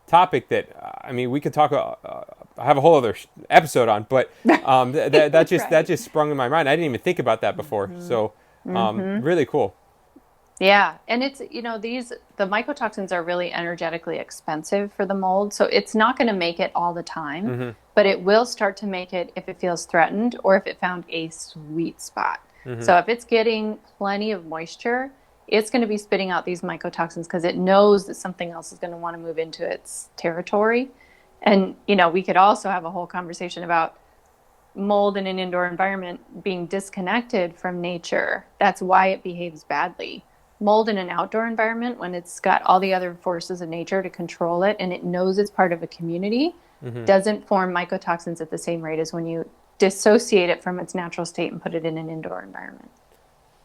topic that, I mean, we could talk, I have a whole other episode on, but that just sprung in my mind. I didn't even think about that before. So really cool. Yeah, and it's, the mycotoxins are really energetically expensive for the mold, so it's not going to make it all the time, but it will start to make it if it feels threatened or if it found a sweet spot. So if it's getting plenty of moisture, it's going to be spitting out these mycotoxins because it knows that something else is going to want to move into its territory. And, we could also have a whole conversation about mold in an indoor environment being disconnected from nature. That's why it behaves badly. Mold in an outdoor environment, when it's got all the other forces of nature to control it and it knows it's part of a community, doesn't form mycotoxins at the same rate as when you dissociate it from its natural state and put it in an indoor environment.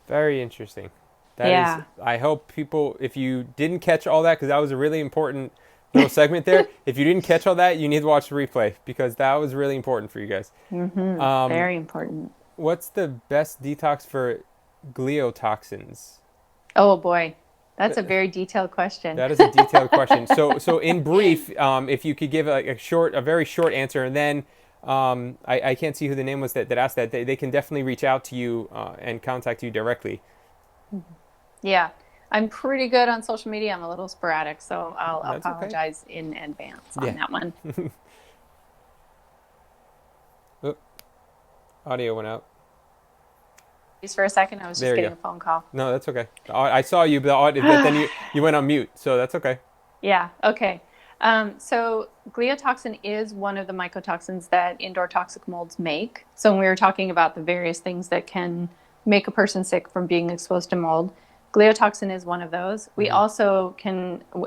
Very interesting. That is, I hope people, if you didn't catch all that, because that was a really important little segment there. If you didn't catch all that, you need to watch the replay because that was really important for you guys. Very important. What's the best detox for gliotoxins? Oh boy, that's a very detailed question. That is a detailed question. So in brief, if you could give a very short answer, and then I can't see who the name was that asked that. They can definitely reach out to you and contact you directly. Yeah, I'm pretty good on social media. I'm a little sporadic, so I'll apologize in advance on that one. Audio went out. Just for a second, I was just getting a phone call. No, that's okay. I saw you, but then you went on mute, so that's okay. Yeah, okay. So gliotoxin is one of the mycotoxins that indoor toxic molds make. So when we were talking about the various things that can make a person sick from being exposed to mold, gliotoxin is one of those. We also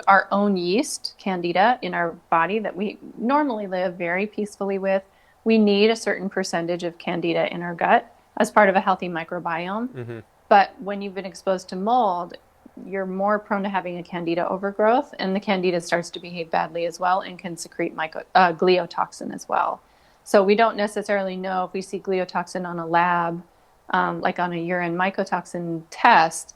our own yeast, candida, in our body that we normally live very peacefully with, we need a certain percentage of candida in our gut as part of a healthy microbiome. But when you've been exposed to mold, you're more prone to having a candida overgrowth, and the candida starts to behave badly as well and can secrete gliotoxin as well. So we don't necessarily know if we see gliotoxin on a lab, like on a urine mycotoxin test.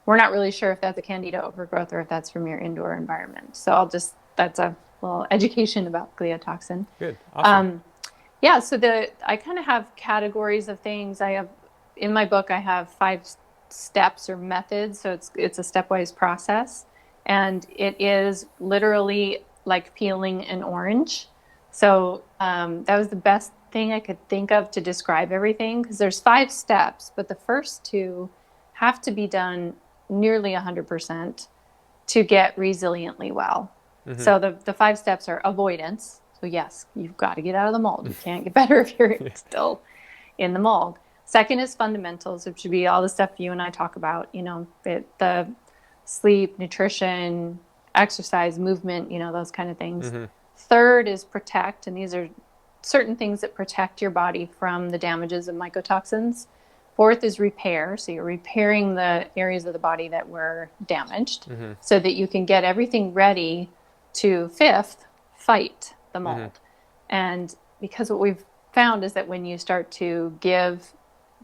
We're not really sure if that's a candida overgrowth or if that's from your indoor environment. So that's a little education about gliotoxin. Good. Awesome. Yeah, so I kind of have categories of things. In my book, I have 5 steps or methods. So it's a stepwise process. And it is literally like peeling an orange. So that was the best thing I could think of to describe everything, because there's 5 steps, but the first 2 have to be done nearly 100% to get resiliently well. So the 5 steps are avoidance. So yes, you've got to get out of the mold. You can't get better if you're still in the mold. Second is fundamentals, which should be all the stuff you and I talk about, the sleep, nutrition, exercise, movement, those kind of things. Third is protect, and these are certain things that protect your body from the damages of mycotoxins. Fourth is repair. So you're repairing the areas of the body that were damaged so that you can get everything ready to, fifth, fight the mold. And because what we've found is that when you start to give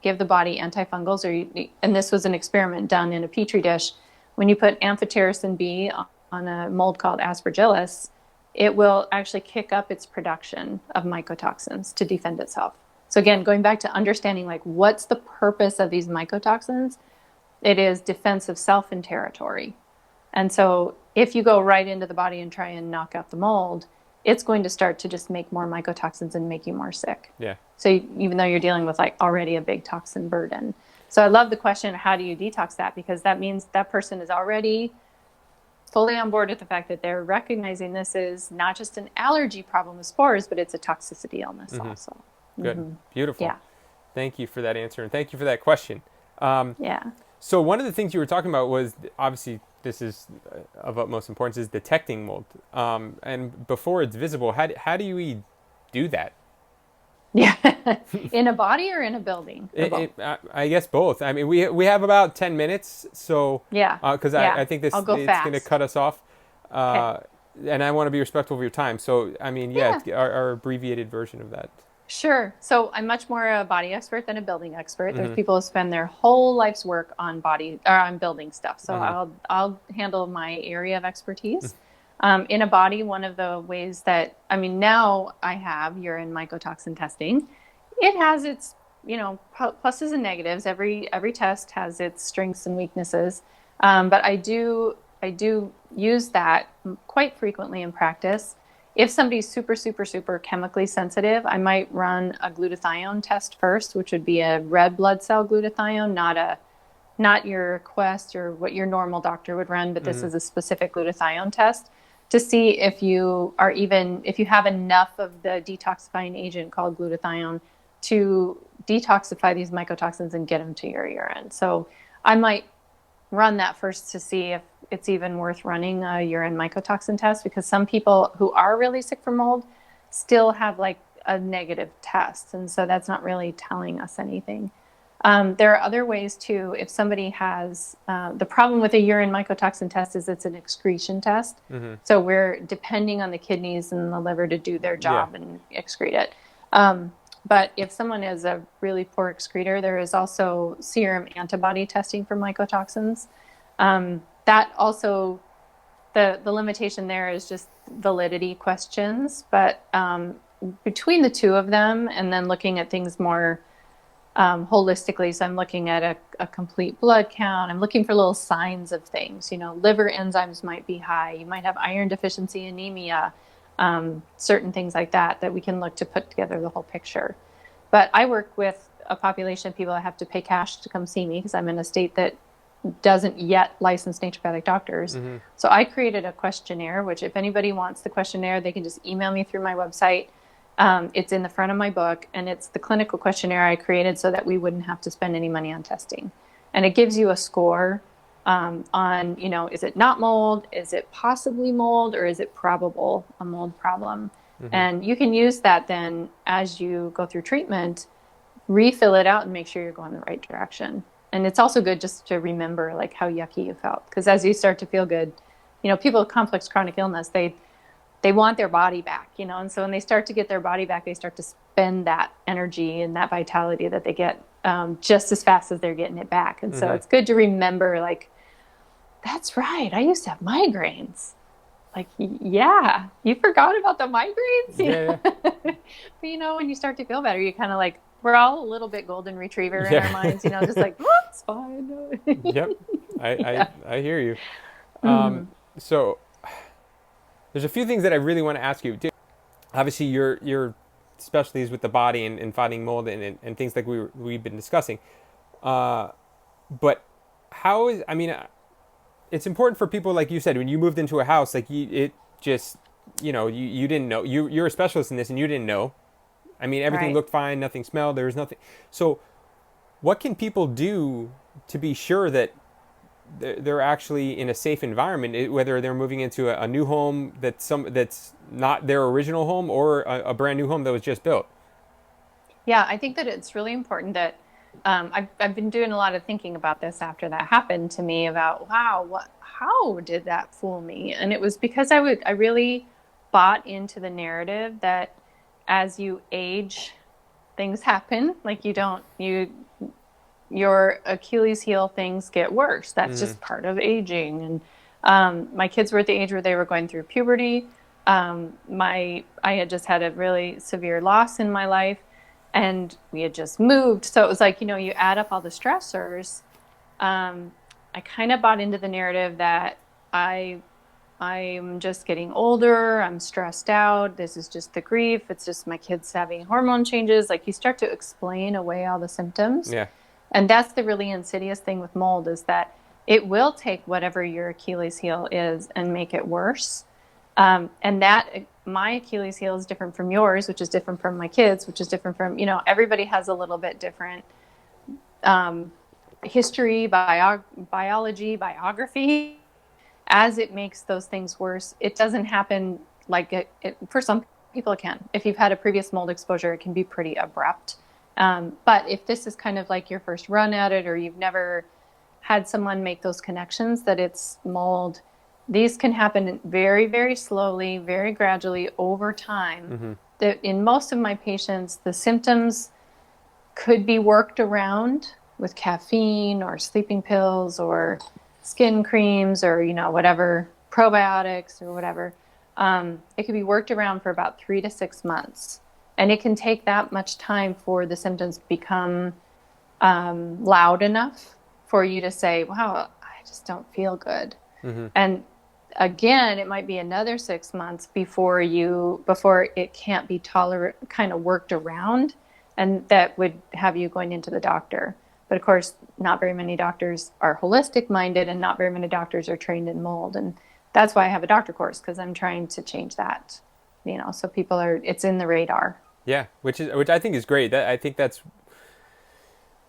the body antifungals, and this was an experiment done in a petri dish, when you put amphotericin B on a mold called Aspergillus, it will actually kick up its production of mycotoxins to defend itself. So again, going back to understanding what's the purpose of these mycotoxins, it is defense of self and territory. And so if you go right into the body and try and knock out the mold, it's going to start to just make more mycotoxins and make you more sick. Yeah. So even though you're dealing with already a big toxin burden. So I love the question, how do you detox that? Because that means that person is already fully on board with the fact that they're recognizing this is not just an allergy problem with spores, but it's a toxicity illness also. Good. Beautiful. Yeah. Thank you for that answer, and thank you for that question. Yeah. So one of the things you were talking about was obviously this is of utmost importance is detecting mold. And before it's visible, how do you do that? Yeah. In a body or in a building or both? I guess both. I mean, we have about 10 minutes, so Yeah. because Yeah. I think this I'll go it's going to fast. cut us off, Okay. uh, and I want to be respectful of your time. So I mean, yeah, Yeah. our abbreviated version of that. Sure. So I'm much more a body expert than a building expert. There's Mm-hmm. people who spend their whole life's work on body or on building stuff. So Mm-hmm. I'll handle my area of expertise. In a body, one of the ways that I mean now I have urine mycotoxin testing. It has its pluses and negatives. Every test has its strengths and weaknesses. But I do use that quite frequently in practice. If somebody's super, super, super chemically sensitive, I might run a glutathione test first, which would be a red blood cell glutathione, not your Quest or what your normal doctor would run, but this Mm-hmm. is a specific glutathione test to see if you have enough of the detoxifying agent called glutathione to detoxify these mycotoxins and get them to your urine. So I might run that first to see if it's even worth running a urine mycotoxin test, because some people who are really sick from mold still have like a negative test. And so that's not really telling us anything. There are other ways too. If somebody has the problem with a urine mycotoxin test is it's an excretion test. Mm-hmm. So we're depending on the kidneys and the liver to do their Yeah. job and excrete it. But if someone is a really poor excreter, there is also serum antibody testing for mycotoxins. That also, the limitation there is just validity questions. But between the two of them, and then looking at things more holistically, so I'm looking at a complete blood count. I'm looking for little signs of things. Liver enzymes might be high. You might have iron deficiency anemia, certain things like that we can look to put together the whole picture. But I work with a population of people that have to pay cash to come see me because I'm in a state that doesn't yet license naturopathic doctors. Mm-hmm. So I created a questionnaire, which if anybody wants the questionnaire, they can just email me through my website. It's in the front of my book, and it's the clinical questionnaire I created so that we wouldn't have to spend any money on testing. And it gives you a score on, is it not mold? Is it possibly mold? Or is it probable a mold problem? Mm-hmm. And you can use that then as you go through treatment, refill it out and make sure you're going the right direction. And it's also good just to remember like how yucky you felt. Because as you start to feel good, people with complex chronic illness, they want their body back, and so when they start to get their body back, they start to spend that energy and that vitality that they get just as fast as they're getting it back. And so Mm-hmm. it's good to remember, like, that's right, I used to have migraines. Like, yeah, you forgot about the migraines, Yeah. but when you start to feel better, you kind of like, we're all a little bit golden retriever in our Yeah. minds, just like, oh, it's fine. Yep. Yeah. I hear you. Mm-hmm. So there's a few things that I really want to ask you. Obviously, your specialties with the body and fighting mold and things like we've been discussing. But how is, I mean, it's important for people, like you said, when you moved into a house, like it just, you didn't know. You're a specialist in this and you didn't know. I mean, everything Right. looked fine, nothing smelled, there was nothing. So what can people do to be sure that they're actually in a safe environment, whether they're moving into a new home that's not their original home or a brand new home that was just built? Yeah, I think that it's really important that I've been doing a lot of thinking about this after that happened to me about, wow, how did that fool me? And it was because I really bought into the narrative that as you age, things happen. Like your Achilles heel things get worse. That's Mm-hmm. just part of aging. And my kids were at the age where they were going through puberty. I had just had a really severe loss in my life, and we had just moved. So it was like, you add up all the stressors. I kind of bought into the narrative that I'm just getting older. I'm stressed out. This is just the grief. It's just my kids having hormone changes. Like, you start to explain away all the symptoms. Yeah. And that's the really insidious thing with mold, is that it will take whatever your Achilles heel is and make it worse. And that my Achilles heel is different from yours, which is different from my kids, which is different from, everybody has a little bit different history, biology, biography, as it makes those things worse. It doesn't happen like for some people it can. If you've had a previous mold exposure, it can be pretty abrupt. But if this is kind of like your first run at it, or you've never had someone make those connections that it's mold, these can happen very, very slowly, very gradually over time. In most of my patients, the symptoms could be worked around with caffeine or sleeping pills or skin creams or, whatever, probiotics or whatever. It could be worked around for about 3 to 6 months. And it can take that much time for the symptoms to become loud enough for you to say, wow, I just don't feel good. And again, it might be another 6 months before it can't be kind of worked around, and that would have you going into the doctor. But of course, not very many doctors are holistic minded, and not very many doctors are trained in mold. And that's why I have a doctor course, because I'm trying to change that, so it's in the radar. Yeah, which I think is great. I think that's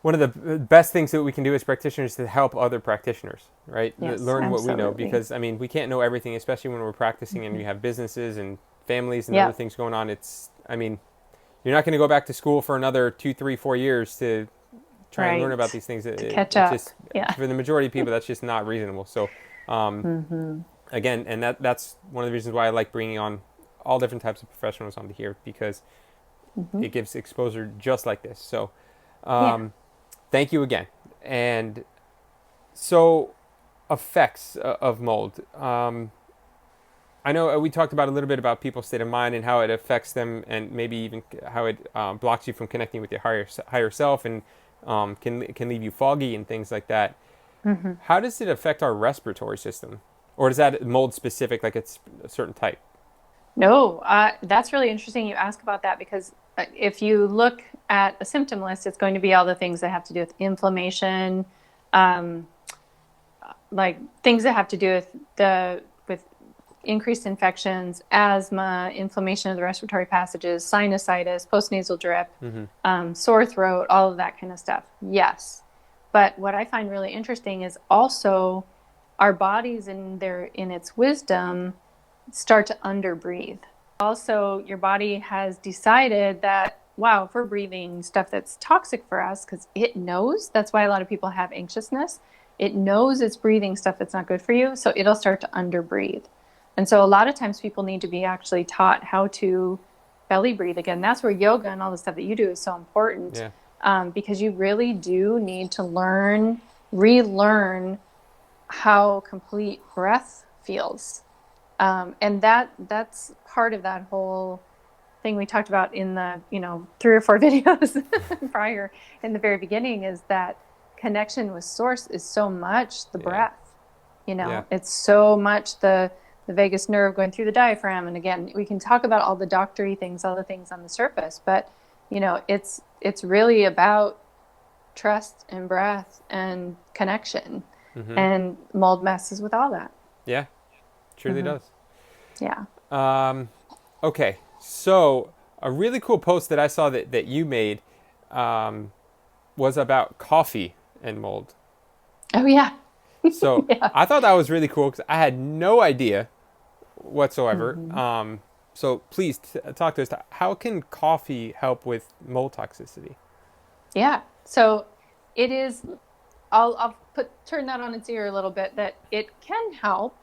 one of the best things that we can do as practitioners to help other practitioners, right? Yes, learn what we know, absolutely. because we can't know everything, especially when we're practicing and we have businesses and families and Yeah. other things going on. You're not going to go back to school for another 2, 3, 4 years to try and learn Right. about these things. To catch up. Just, Yeah. for the majority of people, that's just not reasonable. So, again, and that's one of the reasons why I like bringing on all different types of professionals onto here, because it gives exposure just like this. So, thank you again. And so, effects of mold. I know we talked about a little bit about people's state of mind and how it affects them, and maybe even how it blocks you from connecting with your higher self, and can leave you foggy and things like that. How does it affect our respiratory system? Or is that mold specific, like it's a certain type? No, that's really interesting you ask about that, because if you look at a symptom list, it's going to be all the things that have to do with inflammation, like things that have to do with increased infections, asthma, inflammation of the respiratory passages, sinusitis, postnasal drip, sore throat, all of that kind of stuff. Yes. But what I find really interesting is also our bodies in its wisdom start to underbreathe. Also, your body has decided that, wow, if we're breathing stuff that's toxic for us, because it knows, that's why a lot of people have anxiousness. It knows it's breathing stuff that's not good for you, so it'll start to underbreathe. And so a lot of times people need to be actually taught how to belly breathe again. That's where yoga and all the stuff that you do is so important. Yeah. Because you really do need to relearn how complete breath feels. And that's part of that whole thing we talked about in the 3 or 4 videos prior, in the very beginning, is that connection with source is so much the breath. It's so much the vagus nerve going through the diaphragm. And again, we can talk about all the doctory things, all the things on the surface, but it's really about trust and breath and connection. And mold messes with all that. Yeah, truly does. Yeah. Okay, so a really cool post that I saw that you made was about coffee and mold. Oh, yeah. So Yeah. I thought that was really cool, because I had no idea whatsoever. So please talk to us. How can coffee help with mold toxicity? Yeah. So it is, I'll turn that on its ear a little bit, that it can help.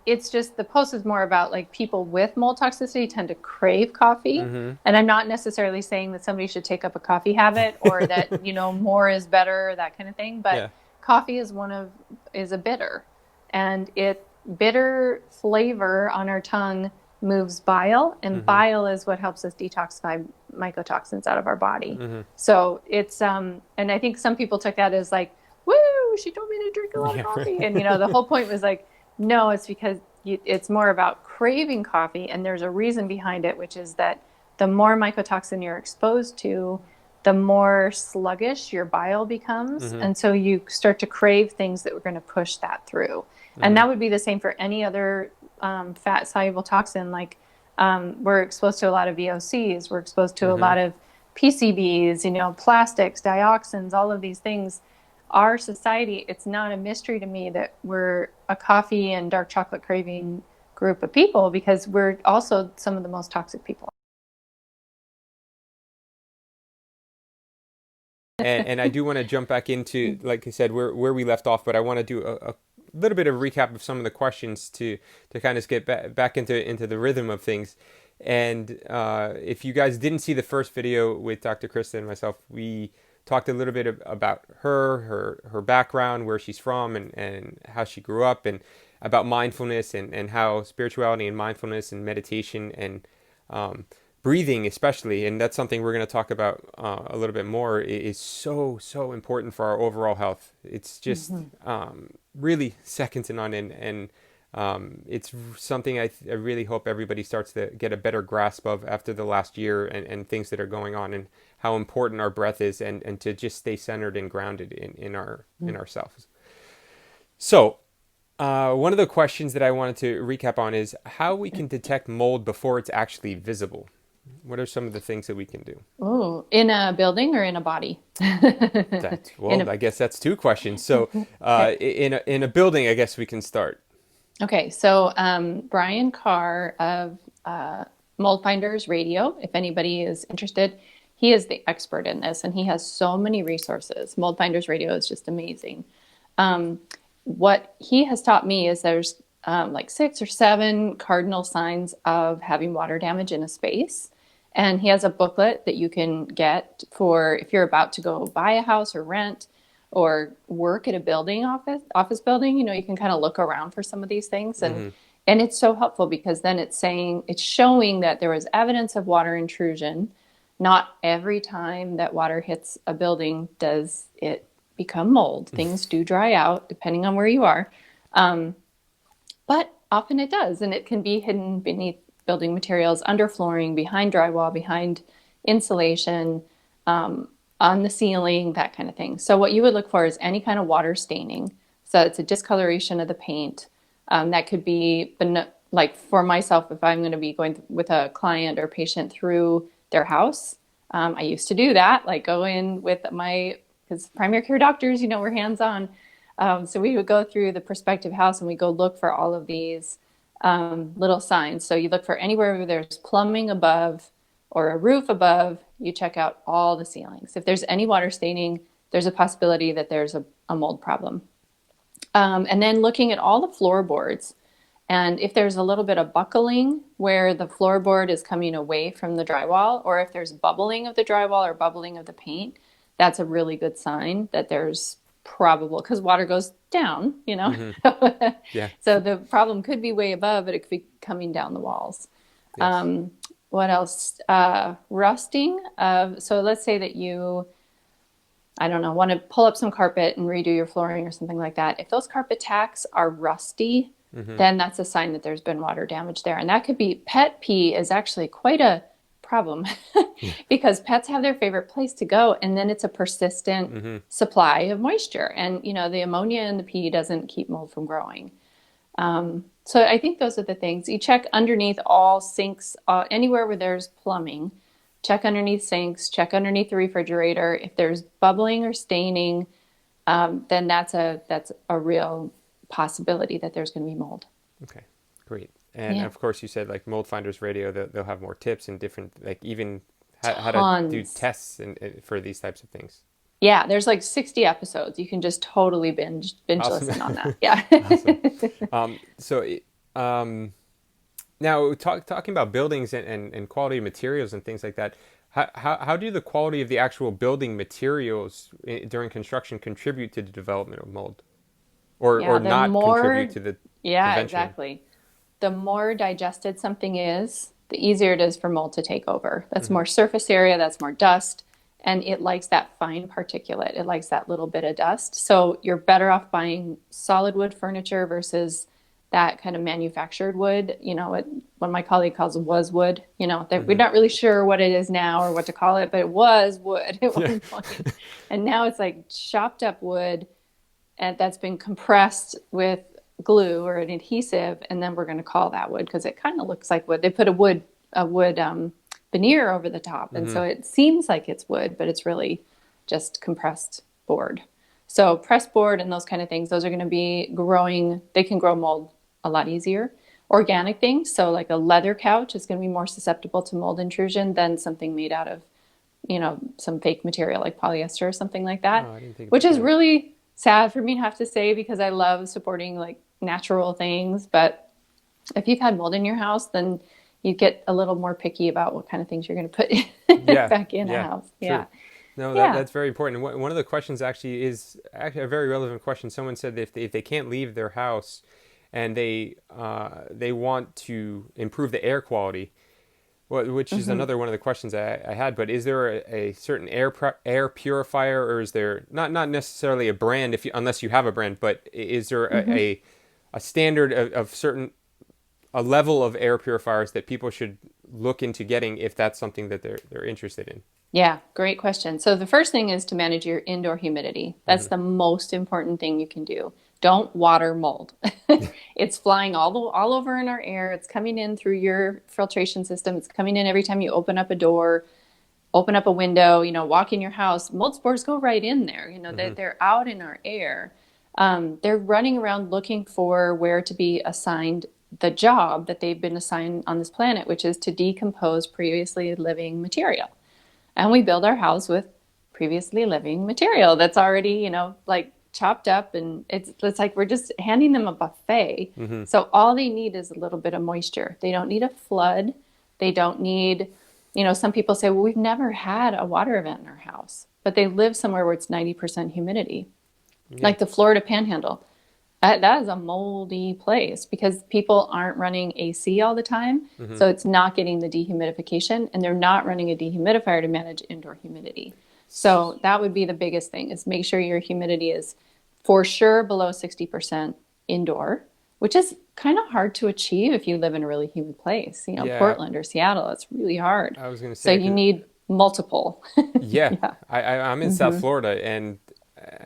It's just, the post is more about, like, people with mold toxicity tend to crave coffee. And I'm not necessarily saying that somebody should take up a coffee habit, or that, more is better, that kind of thing. But coffee is a bitter, and bitter flavor on our tongue moves bile, and bile is what helps us detoxify mycotoxins out of our body. So it's, and I think some people took that as like, woo, she told me to drink a lot of coffee. And, the whole point was like, no, it's because it's more about craving coffee. And there's a reason behind it, which is that the more mycotoxin you're exposed to, the more sluggish your bile becomes. And so you start to crave things that are going to push that through. And that would be the same for any other fat soluble toxin. Like, we're exposed to a lot of VOCs, we're exposed to a lot of PCBs, plastics, dioxins, all of these things. our society, it's not a mystery to me that we're a coffee and dark chocolate craving group of people, because we're also some of the most toxic people. And I do want to jump back into, like I said, where we left off, but I want to do a little bit of recap of some of the questions to kind of get back into the rhythm of things. And if you guys didn't see the first video with Dr. Crista and myself, we talked a little bit about her background, where she's from, and how she grew up, and about mindfulness, and how spirituality and mindfulness and meditation and breathing especially, and that's something we're going to talk about a little bit more, is so important for our overall health. It's just really second to none, and it's something I really hope everybody starts to get a better grasp of after the last year, and things that are going on, and how important our breath is, and to just stay centered and grounded in ourselves. So one of the questions that I wanted to recap on is how we can detect mold before it's actually visible. What are some of the things that we can do? Oh, in a building or in a body? In Well, a, I guess that's two questions. So, okay. in a building, I guess we can start. Okay, so Brian Carr of Mold Finders Radio, if anybody is interested, he is the expert in this, and he has so many resources. Mold Finders Radio is just amazing. Um, what he has taught me is there's like 6 or 7 cardinal signs of having water damage in a space. And he has a booklet that you can get for if you're about to go buy a house or rent or work at a building office building. You can kind of look around for some of these things, Mm-hmm. and it's so helpful because then it's showing that there was evidence of water intrusion. Not every time that water hits a building does it become mold. Things do dry out depending on where you are. But often it does, and it can be hidden beneath building materials, under flooring, behind drywall, behind insulation, on the ceiling, that kind of thing. So what you would look for is any kind of water staining. So it's a discoloration of the paint. That could be, like for myself, if I'm going to be going with a client or patient through their house, I used to do that, like go in with because primary care doctors, we're hands-on. So we would go through the prospective house and we go look for all of these little signs. So you look for anywhere where there's plumbing above or a roof above, you check out all the ceilings. If there's any water staining, there's a possibility that there's a mold problem. And then looking at all the floorboards, and if there's a little bit of buckling where the floorboard is coming away from the drywall, or if there's bubbling of the drywall or bubbling of the paint, that's a really good sign that there's probable, because water goes down, Mm-hmm. Yeah. So the problem could be way above, but it could be coming down the walls. Yes. What else? Rusting. So let's say that you, I don't know, want to pull up some carpet and redo your flooring or something like that. If those carpet tacks are rusty, Mm-hmm. then that's a sign that there's been water damage there. And that could be, pet pee is actually quite a problem because pets have their favorite place to go, and then it's a persistent Mm-hmm. supply of moisture. And, the ammonia in the pee doesn't keep mold from growing. So I think those are the things. You check underneath all sinks, anywhere where there's plumbing. Check underneath sinks, check underneath the refrigerator. If there's bubbling or staining, then that's a real possibility that there's going to be mold. Okay. Great. And Yeah. of course, you said like Mold Finders Radio, they'll have more tips and different, like even how to do Tons. tests for these types of things. Yeah, there's like 60 episodes. You can just totally binge Awesome. listen on that. Yeah. Awesome. So now talking about buildings and quality of materials and things like that, how do the quality of the actual building materials during construction contribute to the development of mold, Yeah, or the not contribute more, to the yeah, prevention? exactly. The more digested something is, the easier it is for mold to take over. That's Mm-hmm. more surface area, that's more dust, and it likes that fine particulate. It likes that little bit of dust. So you're better off buying solid wood furniture versus that kind of manufactured wood. What my colleague calls was wood. That we're Mm-hmm. not really sure what it is now or what to call it, but it was wood at Yeah. one point. And now it's like chopped up wood and that's been compressed with glue or an adhesive, and then we're going to call that wood because it kind of looks like wood. They put a wood veneer over the top, and Mm-hmm. so it seems like it's wood, but it's really just compressed board. So press board and those kind of things, those are going to be growing. They can grow mold a lot easier. Organic things, so like a leather couch is going to be more susceptible to mold intrusion than something made out of, some fake material like polyester or something like that, Oh, I didn't think which about is that. really sad for me to have to say because I love supporting like natural things. But if you've had mold in your house, then you get a little more picky about what kind of things you're going to put Yeah, back in a yeah, house. true. Yeah. No, Yeah. that's very important. One of the questions actually is actually a very relevant question. Someone said that if they can't leave their house and they want to improve the air quality, well, which is Hmm. another one of the questions I had. But is there a certain air purifier, or is there not necessarily a brand if you unless you have a brand, but is there Hmm. a standard of certain a level of air purifiers that people should look into getting if that's something that they're interested in? Yeah, great question. So the first thing is to manage your indoor humidity. That's Hmm. the most important thing you can do. Don't water mold. It's flying all over in our air. It's coming in through your filtration system. It's coming in every time you open up a door, open up a window, walk in your house. Mold spores go right in there. Hmm. They're out in our air. They're running around looking for where to be assigned the job that they've been assigned on this planet, which is to decompose previously living material. And we build our house with previously living material that's already, like chopped up, and it's like we're just handing them a buffet. Hmm. So all they need is a little bit of moisture. They don't need a flood. They don't need, some people say, well, we've never had a water event in our house, but they live somewhere where it's 90% humidity, Yeah. like the Florida Panhandle. That is a moldy place because people aren't running AC all the time. Hmm. So it's not getting the dehumidification, and they're not running a dehumidifier to manage indoor humidity. So that would be the biggest thing is make sure your humidity is for sure below 60% indoor, which is kind of hard to achieve if you live in a really humid place. Yeah, Portland or Seattle, it's really hard. I was gonna So say you 'cause need multiple. yeah, Yeah. I'm in South Hmm. Florida, and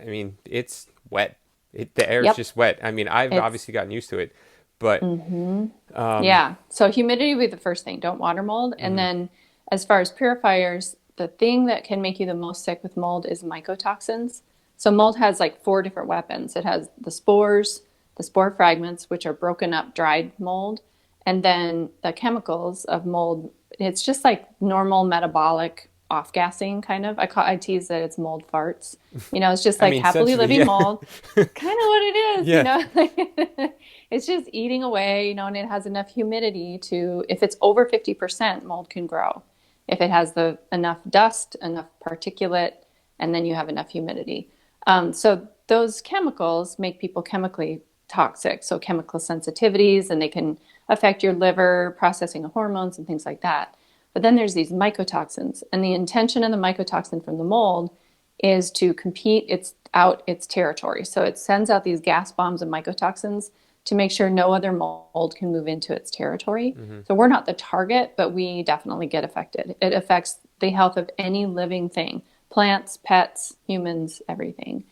I mean it's wet. The air is Yep. just wet. I mean, I've It's obviously gotten used to it, but hmm um, Yeah. So humidity would be the first thing. Don't water mold. And mhm. then as far as purifiers, the thing that can make you the most sick with mold is mycotoxins. So mold has like four different weapons. It has the spores, the spore fragments, which are broken up dried mold, and then the chemicals of mold. It's just like normal metabolic off-gassing kind of. I tease that it's mold farts. It's just I like mean, happily essentially, living yeah, mold, kind of what it is, yeah, It's just eating away, and it has enough humidity to, if it's over 50%, mold can grow. If it has the enough dust, enough particulate, and then you have enough humidity. So those chemicals make people chemically toxic. So chemical sensitivities, and they can affect your liver, processing of hormones and things like that. But then there's these mycotoxins, and the intention of the mycotoxin from the mold is to compete its territory. So it sends out these gas bombs of mycotoxins to make sure no other mold can move into its territory. hmm, So we're not the target, but we definitely get affected. It affects the health of any living thing, plants, pets, humans, everything.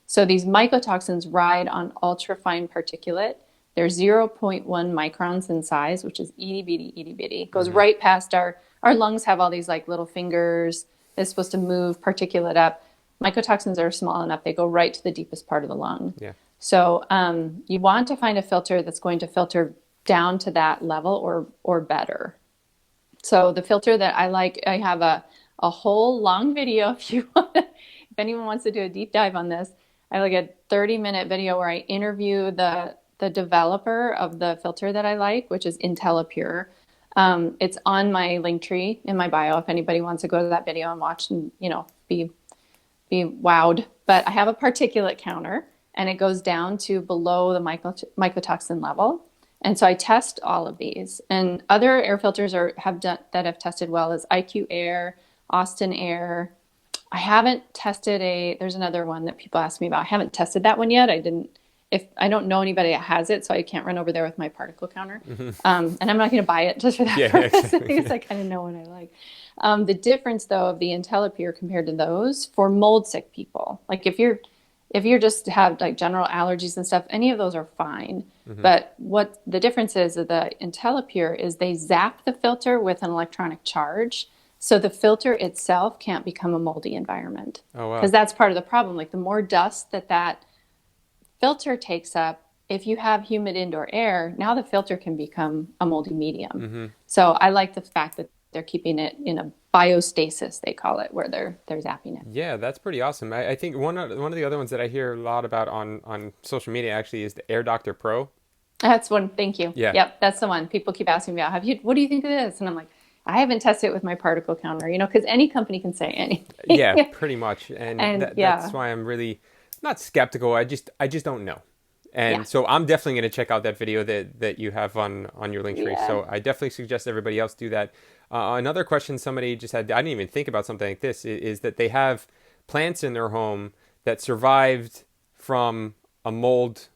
So these mycotoxins ride on ultrafine particulate. They're zero point 0.1 microns in size, which is itty bitty, itty bitty. It goes hmm, right past our lungs have all these like little fingers. It's supposed to move particulate up. Mycotoxins are small enough, they go right to the deepest part of the lung. yeah, So you want to find a filter that's going to filter down to that level or better. So the filter that I like, I have a whole long video if anyone wants to do a deep dive on this. I like a 30-minute video where I interview the developer of the filter that I like, which is IntelliPure. It's on my link tree in my bio if anybody wants to go to that video and watch and be wowed. But I have a particulate counter, and it goes down to below the mycotoxin level. And so I test all of these. And other air filters that have tested well is IQ Air, Austin Air. I haven't tested there's another one that people ask me about. I haven't tested that one yet. If I don't know anybody that has it, so I can't run over there with my particle counter. hmm, And I'm not going to buy it just for that yeah, yeah, purpose exactly, because yeah, I kind of know what I like. The difference though of the IntelliPure compared to those for mold sick people, like if you're just have like general allergies and stuff, any of those are fine. hmm, But what the difference is of the IntelliPure is they zap the filter with an electronic charge. So the filter itself can't become a moldy environment, Oh because wow. that's part of the problem. Like the more dust that filter takes up, if you have humid indoor air, now the filter can become a moldy medium. Mm-hmm. So I like the fact that they're keeping it in a biostasis, they call it, where they're zapping it. Yeah, that's pretty awesome. I think one of the other ones that I hear a lot about on social media actually is the Air Doctor Pro. That's one. Thank you. Yeah. Yep, that's the one. People keep asking me about. Have you? What do you think of this? And I'm like, I haven't tested it with my particle counter. Because any company can say Yeah, anything. pretty much. And And that's yeah, why I'm really not skeptical. I just don't know. yeah, And so I'm definitely going to check out that video that you have on your link tree. yeah. So I definitely suggest everybody else do that. Another question somebody just had, I didn't even think about something like this, is that they have plants in their home that survived from a mold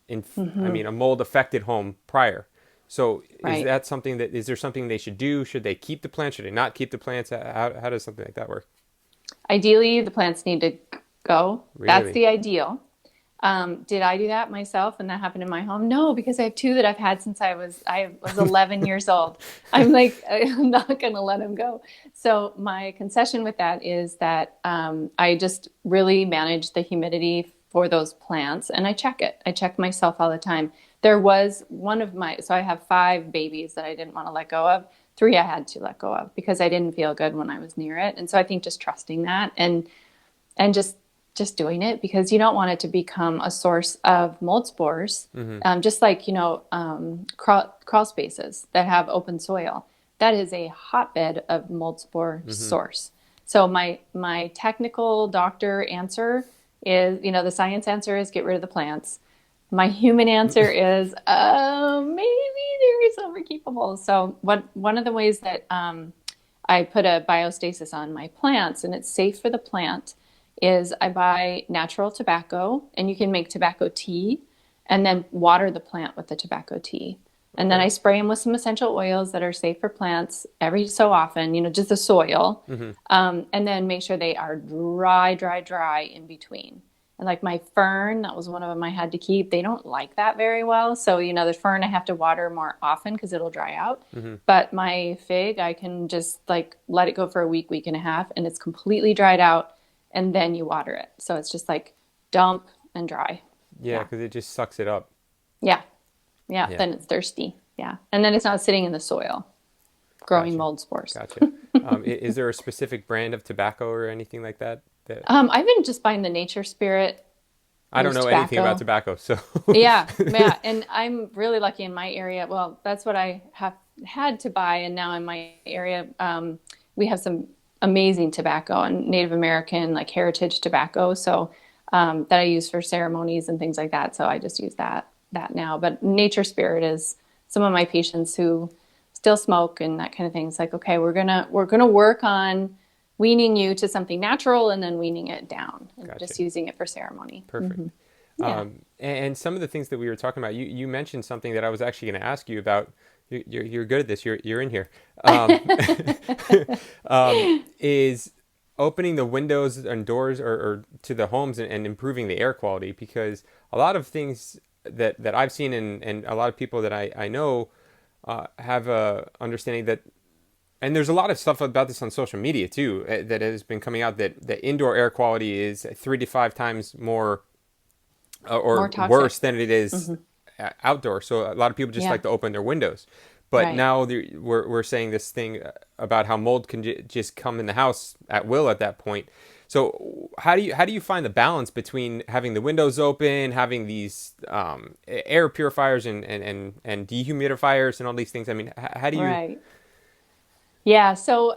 I Hmm. mean, a mold affected home prior. So Right. is there something they should do? Should they keep the plants? Should they not keep the plants? How does something like that work? Ideally, the plants need to go. That's Really? the ideal. Did I do that myself and that happened in my home? No, because I have two that I've had since I was 11 years old. I'm like, I'm not going to let them go. So my concession with that is that I just really manage the humidity for those plants, and I check it. I check myself all the time. There was one of my, so I have five babies that I didn't want to let go of. Three I had to let go of because I didn't feel good when I was near it. And so I think just trusting that and just doing it, because you don't want it to become a source of mold spores. Mm-hmm. Just like crawl spaces that have open soil, that is a hotbed of mold spore Mm-hmm. source. So my technical doctor answer is, the science answer is get rid of the plants. My human answer is maybe there is some keepable. So one of the ways that I put a biostasis on my plants and it's safe for the plant is I buy natural tobacco, and you can make tobacco tea and then water the plant with the tobacco tea. And then Okay. I spray them with some essential oils that are safe for plants every so often, just the soil. Mm-hmm. And then make sure they are dry, dry, dry in between. And like my fern, that was one of them I had to keep. They don't like that very well. So, the fern I have to water more often because it'll dry out. Mm-hmm. But my fig, I can just like let it go for a week, week and a half, and it's completely dried out. And then you water it. So it's just like dump and dry. Yeah, Yeah. because it just sucks it up. Yeah. Yeah. Yeah. Then it's thirsty. Yeah. And then it's not sitting in the soil growing Gotcha. mold spores. Gotcha. Is there a specific brand of tobacco or anything like that? I've been just buying the Nature Spirit I don't loose know anything about tobacco. tobacco, so. Yeah, yeah, and I'm really lucky in my area. Well, that's what I have had to buy, and now in my area, we have some amazing tobacco and Native American like heritage tobacco. So that I use for ceremonies and things like that. So I just use that now. But Nature Spirit is some of my patients who still smoke and that kind of thing. It's like, okay, we're gonna work on weaning you to something natural and then weaning it down and Gotcha. just using it for ceremony. Perfect. Yeah. And some of the things that we were talking about, you mentioned something that I was actually going to ask you about. You're good at this. You're in here. Is opening the windows and doors or to the homes and improving the air quality, because a lot of things that I've seen and a lot of people that I know have a understanding that, and there's a lot of stuff about this on social media too, that has been coming out, that indoor air quality is 3 to 5 times more More or toxic. worse than it is outdoors. So a lot of people just Yeah. like to open their windows. But Right. now we're saying this thing about how mold can just come in the house at will at that point. So how do you find the balance between having the windows open, having these air purifiers and dehumidifiers and all these things? I mean, how do you? Right. Yeah. So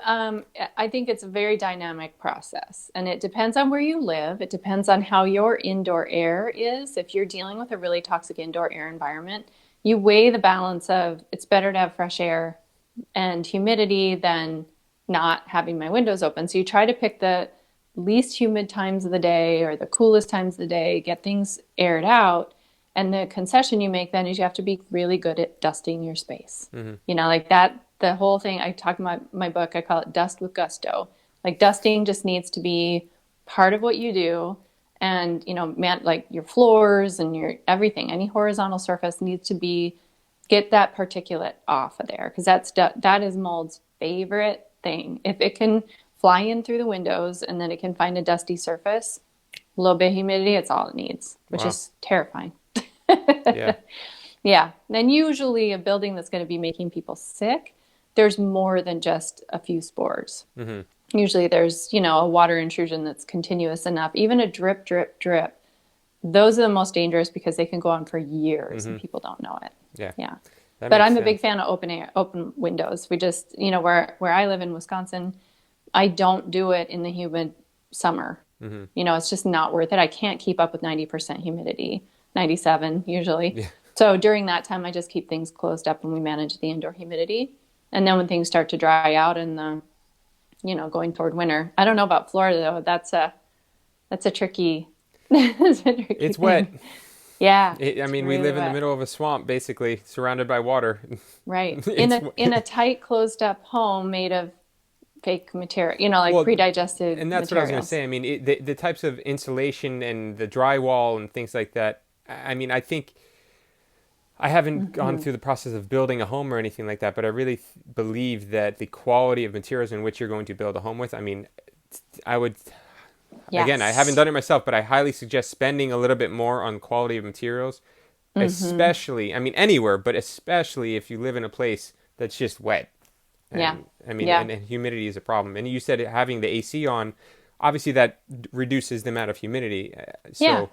I think it's a very dynamic process, and it depends on where you live. It depends on how your indoor air is. If you're dealing with a really toxic indoor air environment, you weigh the balance of it's better to have fresh air and humidity than not having my windows open. So you try to pick the least humid times of the day or the coolest times of the day, get things aired out. And the concession you make then is you have to be really good at dusting your space. Mm-hmm. Like that, the whole thing I talk about my book, I call it dust with gusto. Like dusting just needs to be part of what you do. And, like your floors and your everything, any horizontal surface needs to be get that particulate off of there because that is mold's favorite thing. If it can fly in through the windows and then it can find a dusty surface, a little bit of humidity, it's all it needs, which Wow. is terrifying. Yeah. Yeah. And usually a building that's going to be making people sick, there's more than just a few spores. Mm-hmm. Usually there's, a water intrusion that's continuous enough. Even a drip, drip, drip. Those are the most dangerous because they can go on for years Mm-hmm. and people don't know it. Yeah. Yeah. That But makes I'm a big sense. fan of open windows. We just, where I live in Wisconsin, I don't do it in the humid summer. Mm-hmm. It's just not worth it. I can't keep up with 90% humidity, 97 usually. Yeah. So during that time, I just keep things closed up and we manage the indoor humidity. And then when things start to dry out and going toward winter, I don't know about Florida though. That's a tricky, that's a tricky It's wet. thing. Yeah, I it's mean, we really live in the wet. middle of a swamp, basically, surrounded by water. Right. In It's a tight closed up home made of fake material, like well, pre-digested and that's what I was going to materials. say. I mean, the types of insulation and the drywall and things like that. I mean, I think I haven't gone Hmm. through the process of building a home or anything like that, but I really believe that the quality of materials in which you're going to build a home with, I mean, I would, again, I haven't Yes. done it myself, but I highly suggest spending a little bit more on quality of materials, Hmm. especially, I mean, anywhere, but especially if you live in a place that's just wet. Yeah. And I mean, Yeah. and humidity is a problem. And you said having the AC on, obviously that reduces the amount of humidity. Yeah. So,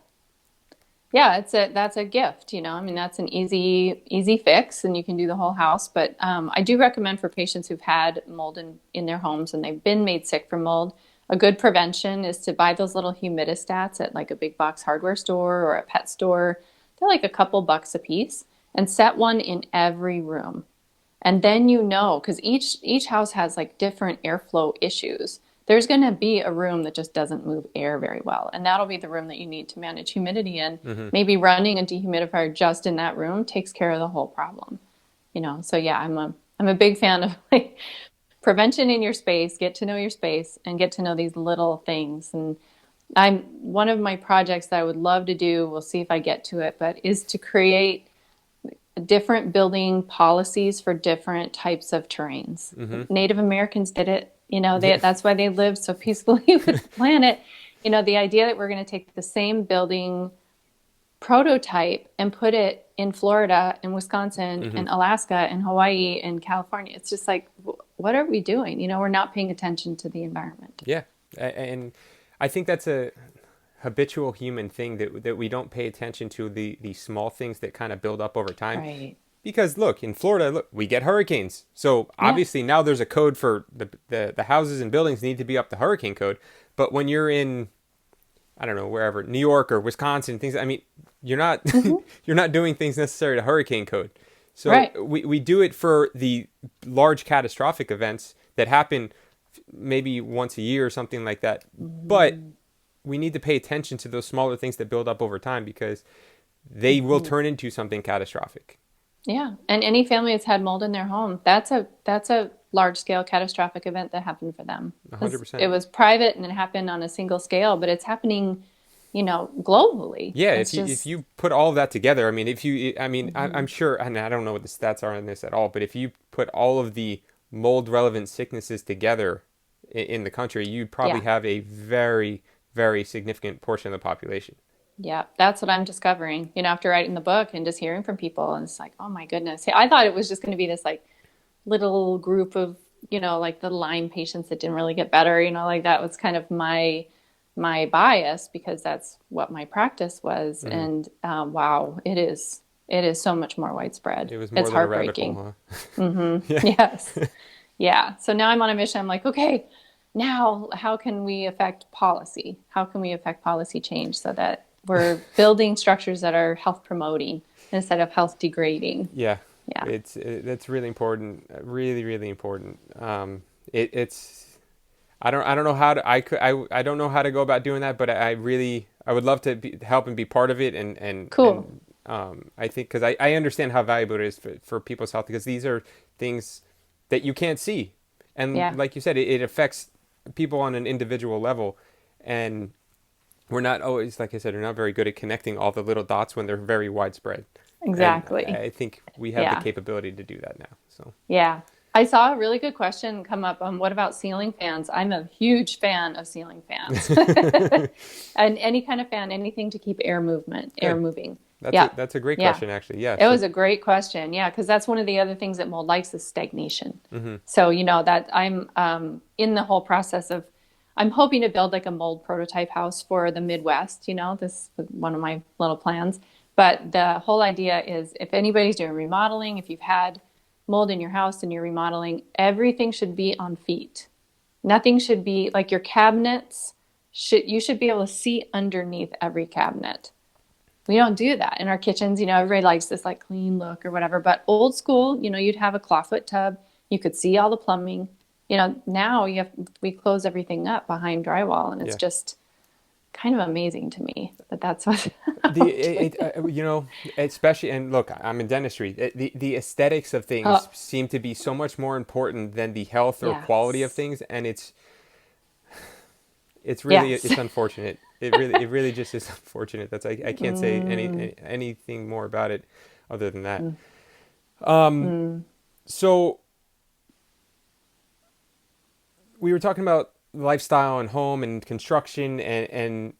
Yeah, that's a gift, I mean, that's an easy fix, and you can do the whole house. But I do recommend for patients who've had mold in their homes and they've been made sick from mold, a good prevention is to buy those little humidistats at like a big box hardware store or a pet store. They're like a couple bucks a piece, and set one in every room. And then because each house has like different airflow issues. There's going to be a room that just doesn't move air very well, and that'll be the room that you need to manage humidity in. hmm Maybe running a dehumidifier just in that room takes care of the whole problem. So yeah, I'm a big fan of like prevention in your space, get to know your space and get to know these little things. And I'm one of my projects that I would love to do, we'll see if I get to it, but is to create different building policies for different types of terrains. hmm Native Americans did it. yeah, That's why they lived so peacefully with the planet. The idea that we're going to take the same building prototype and put it in Florida and Wisconsin hmm and Alaska and Hawaii and California. It's just like, what are we doing? We're not paying attention to the environment. yeah, and I think that's a habitual human thing that we don't pay attention to the small things that kind of build up over time. Right. Because look, in Florida, look, we get hurricanes. So Yeah. obviously now there's a code for the houses and buildings need to be up to hurricane code. But when you're in, I don't know, wherever, New York or Wisconsin, things, I mean, you're not Hmm. you're not doing things necessary to hurricane code. So Right. we do it for the large catastrophic events that happen maybe once a year or something like that. But we need to pay attention to those smaller things that build up over time because they will Hmm. turn into something catastrophic. Yeah, and any family that's had mold in their home, that's a large scale catastrophic event that happened for them. It 100%. was private and it happened on a single scale, but it's happening, globally. Yeah, It's if just you put all of that together, I mean, if you, I mean, hmm. I'm sure, and I don't know what the stats are on this at all, but if you put all of the mold relevant sicknesses together in the country, you'd probably Yeah, have a very, very significant portion of the population. yeah, that's what I'm discovering. After writing the book and just hearing from people, and it's like, oh my goodness. I thought it was just going to be this like little group of, like the Lyme patients that didn't really get better. Like that was kind of my bias because that's what my practice was. hmm And wow, it is so much more widespread. It was more It's than a rabbit heartbreaking. hole, huh? Hmm. Yeah. Yes. Yeah. So now I'm on a mission. I'm like, okay, now how can we affect policy? How can we affect policy change so that we're building structures that are health promoting instead of health degrading? Yeah, Yeah. that's really important, really, really important. It's I don't know how to I don't know how to go about doing that, but I would love to help and be part of it Cool. I think because I understand how valuable it is for people's health because these are things that you can't see, and Yeah. like you said, it affects people on an individual level, and we're not always, like I said, we're not very good at connecting all the little dots when they're very widespread, and Exactly. I think we have the Yeah. capability to do that now. So Yeah. I saw a really good question come up on what about ceiling fans? I'm a huge fan of ceiling fans. And any kind of fan, anything to keep air Good. moving. That's Yeah. a great Yeah. question, actually. Yeah. It So, was a great question. Yeah, because that's one of the other things that mold likes is stagnation. hmm So, that I'm in the whole process of, I'm hoping to build like a mold prototype house for the Midwest. This is one of my little plans. But the whole idea is if anybody's doing remodeling, if you've had mold in your house and you're remodeling, everything should be on feet. Nothing should be like your cabinets. You should be able to see underneath every cabinet. We don't do that in our kitchens. Everybody likes this like clean look or whatever. But old school, you'd have a clawfoot tub. You could see all the plumbing. Now we close everything up behind drywall, and it's yeah. just kind of amazing to me that that's what. Especially, and look, I'm in dentistry. The aesthetics of things Oh, seem to be so much more important than the health or quality of yes. things, and it's really Yes. it's unfortunate. It really just is unfortunate. I can't say anything more about it other than that. So we were talking about lifestyle and home and construction and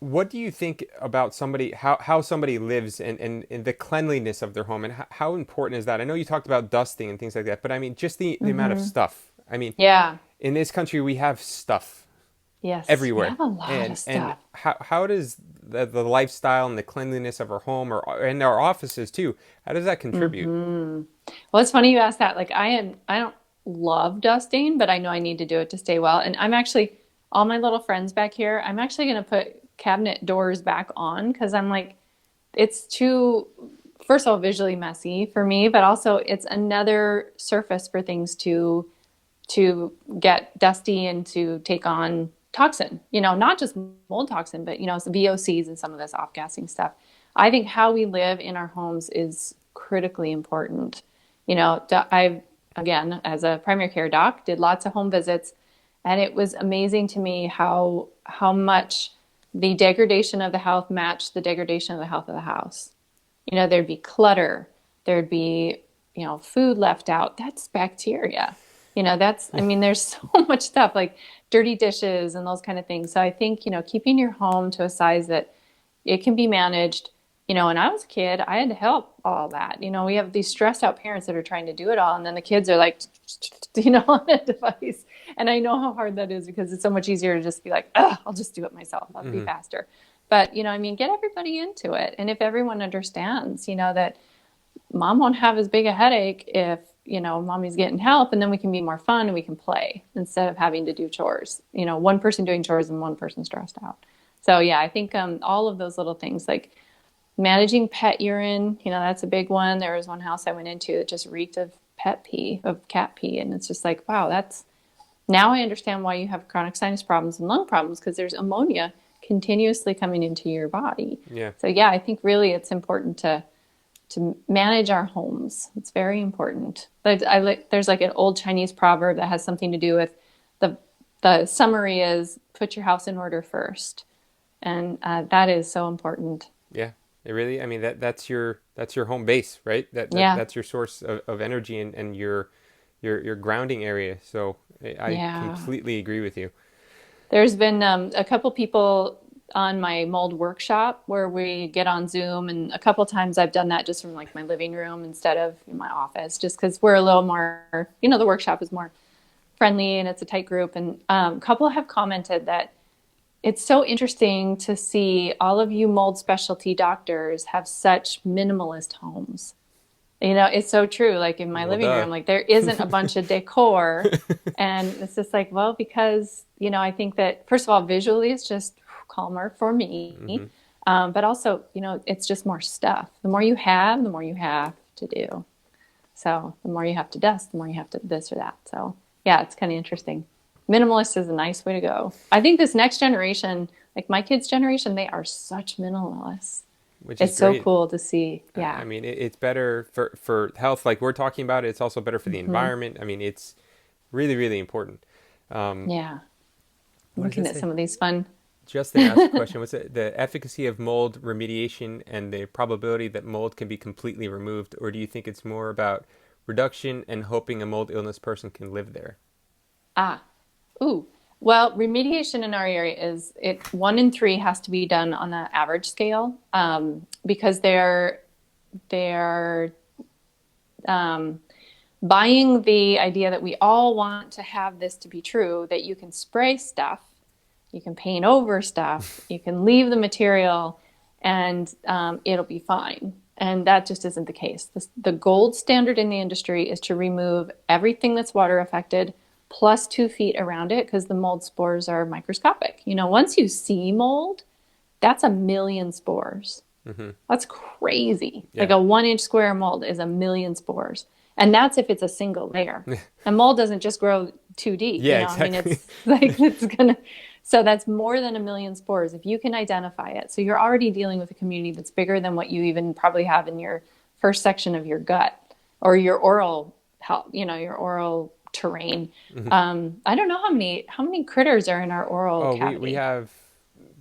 what do you think about somebody how somebody lives and the cleanliness of their home and how important is that? I know you talked about dusting and things like that, but I mean just the amount of stuff. I mean, Yeah. in this country we have stuff Yes. We everywhere. have a lot of And stuff. how does the lifestyle and the cleanliness of our home or and our offices too, how does that contribute? Well, it's funny you asked that. Like I don't love dusting, but I know I need to do it to stay well. And I'm actually, all my little friends back here, I'm actually going to put cabinet doors back on because I'm like, it's too, first of all, visually messy for me, but also it's another surface for things to get dusty and to take on toxin, not just mold toxin, but, some VOCs and some of this off gassing stuff. I think how we live in our homes is critically important. I've, again, as a primary care doc, did lots of home visits, and it was amazing to me how much the degradation of the health matched the degradation of the health of the house. There'd be clutter, there'd be, food left out. That's bacteria. I mean, there's so much stuff like dirty dishes and those kind of things. So I think, keeping your home to a size that it can be managed. When I was a kid, I had to help all that. We have these stressed out parents that are trying to do it all, and then the kids are like, on a device. And I know how hard that is because it's so much easier to just be like, I'll just do it myself. I'll be faster. But, I mean, get everybody into it. And if everyone understands, that mom won't have as big a headache if, mommy's getting help, and then we can be more fun and we can play instead of having to do chores, one person doing chores and one person stressed out. So yeah, I think all of those little things like managing pet urine, that's a big one. There was one house I went into that just reeked of pet pee, of cat pee. And it's just like, wow, now I understand why you have chronic sinus problems and lung problems because there's ammonia continuously coming into your body. Yeah. So yeah, I think really it's important to manage our homes. It's very important. But there's like an old Chinese proverb that has something to do with the summary is put your house in order first, and that is so important. Yeah, it really. I mean, that's your home base, right? Yeah, That's your source of energy and your grounding area. So I yeah. completely agree with you. There's been a couple people on my mold workshop where we get on Zoom, and a couple times I've done that just from like my living room instead of in my office, just because we're a little more, the workshop is more friendly and it's a tight group. And a couple have commented that it's so interesting to see all of you mold specialty doctors have such minimalist homes. It's so true. Like in my Well, living duh. room, like there isn't a bunch of decor. And it's just like, well, because, I think that first of all, visually it's just calmer for me. hmm But also, it's just more stuff. The more you have, the more you have to do. So the more you have to dust, the more you have to this or that. So yeah, it's kind of interesting. Minimalist is a nice way to go. I think this next generation, like my kids' generation, they are such minimalists. Which is It's so great. cool to see. I Yeah. mean, it's better for health, like we're talking about. It's also better for the Hmm. environment. I mean, it's really, really important. Um, Yeah. what Looking does at it say? some of these fun. Justin asked a question. What's it? The efficacy of mold remediation and the probability that mold can be completely removed, or do you think it's more about reduction, and hoping a mold illness person can live there? Ah, ooh. Well, remediation in our area is it 1 in 3 has to be done on the average scale, because they're buying the idea that we all want to have this to be true, that you can spray stuff, you can paint over stuff, you can leave the material, and it'll be fine. And that just isn't the case. The gold standard in the industry is to remove everything that's water affected plus 2 feet around it, because the mold spores are microscopic. Once you see mold, that's 1 million spores. That's crazy. Yeah. Like a 1 inch square mold is 1 million spores. And that's if it's a single layer. And mold doesn't just grow 2D. Yeah, I mean, exactly. it's like so that's more than 1 million spores if you can identify it. So you're already dealing with a community that's bigger than what you even probably have in your first section of your gut or your oral health, your oral terrain. I don't know how many critters are in our oral cavity. We have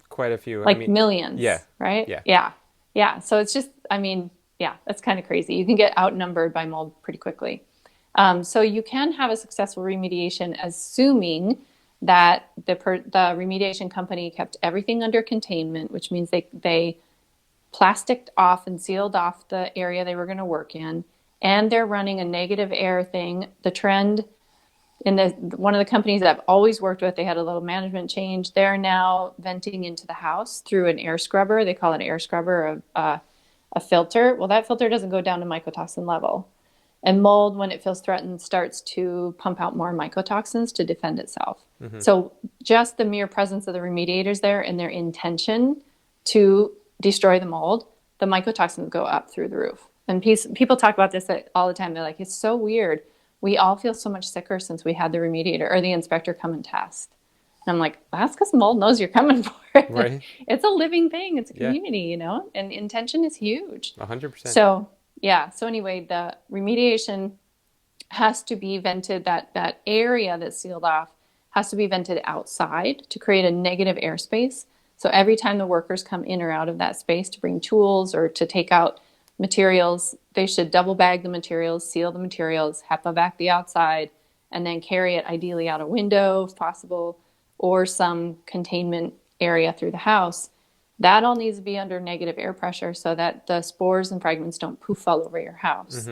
quite a few. Like millions, yeah. right? Yeah. Yeah. So it's just, that's kind of crazy. You can get outnumbered by mold pretty quickly. So you can have a successful remediation, assuming that the remediation company kept everything under containment, which means they plasticked off and sealed off the area they were going to work in, and they're running a negative air thing. The trend in one of the companies that I've always worked with, they had a little management change. They're now venting into the house through an air scrubber. They call it an air scrubber, a filter. Well, that filter doesn't go down to mycotoxin level. And mold, when it feels threatened, starts to pump out more mycotoxins to defend itself. So just the mere presence of the remediators there and their intention to destroy the mold, the mycotoxins go up through the roof. And people talk about this all the time. They're like, it's so weird. We all feel so much sicker since we had the remediator or the inspector come and test. And I'm like, that's because mold knows you're coming for it. Right. It's a living thing. It's a community, and intention is huge. 100%. So, yeah. So anyway, the remediation has to be vented. That area that's sealed off has to be vented outside to create a negative airspace. So every time the workers come in or out of that space to bring tools or to take out materials, they should double bag the materials, seal the materials, HEPA vac the outside, and then carry it ideally out a window if possible, or some containment area through the house. That all needs to be under negative air pressure so that the spores and fragments don't poof all over your house.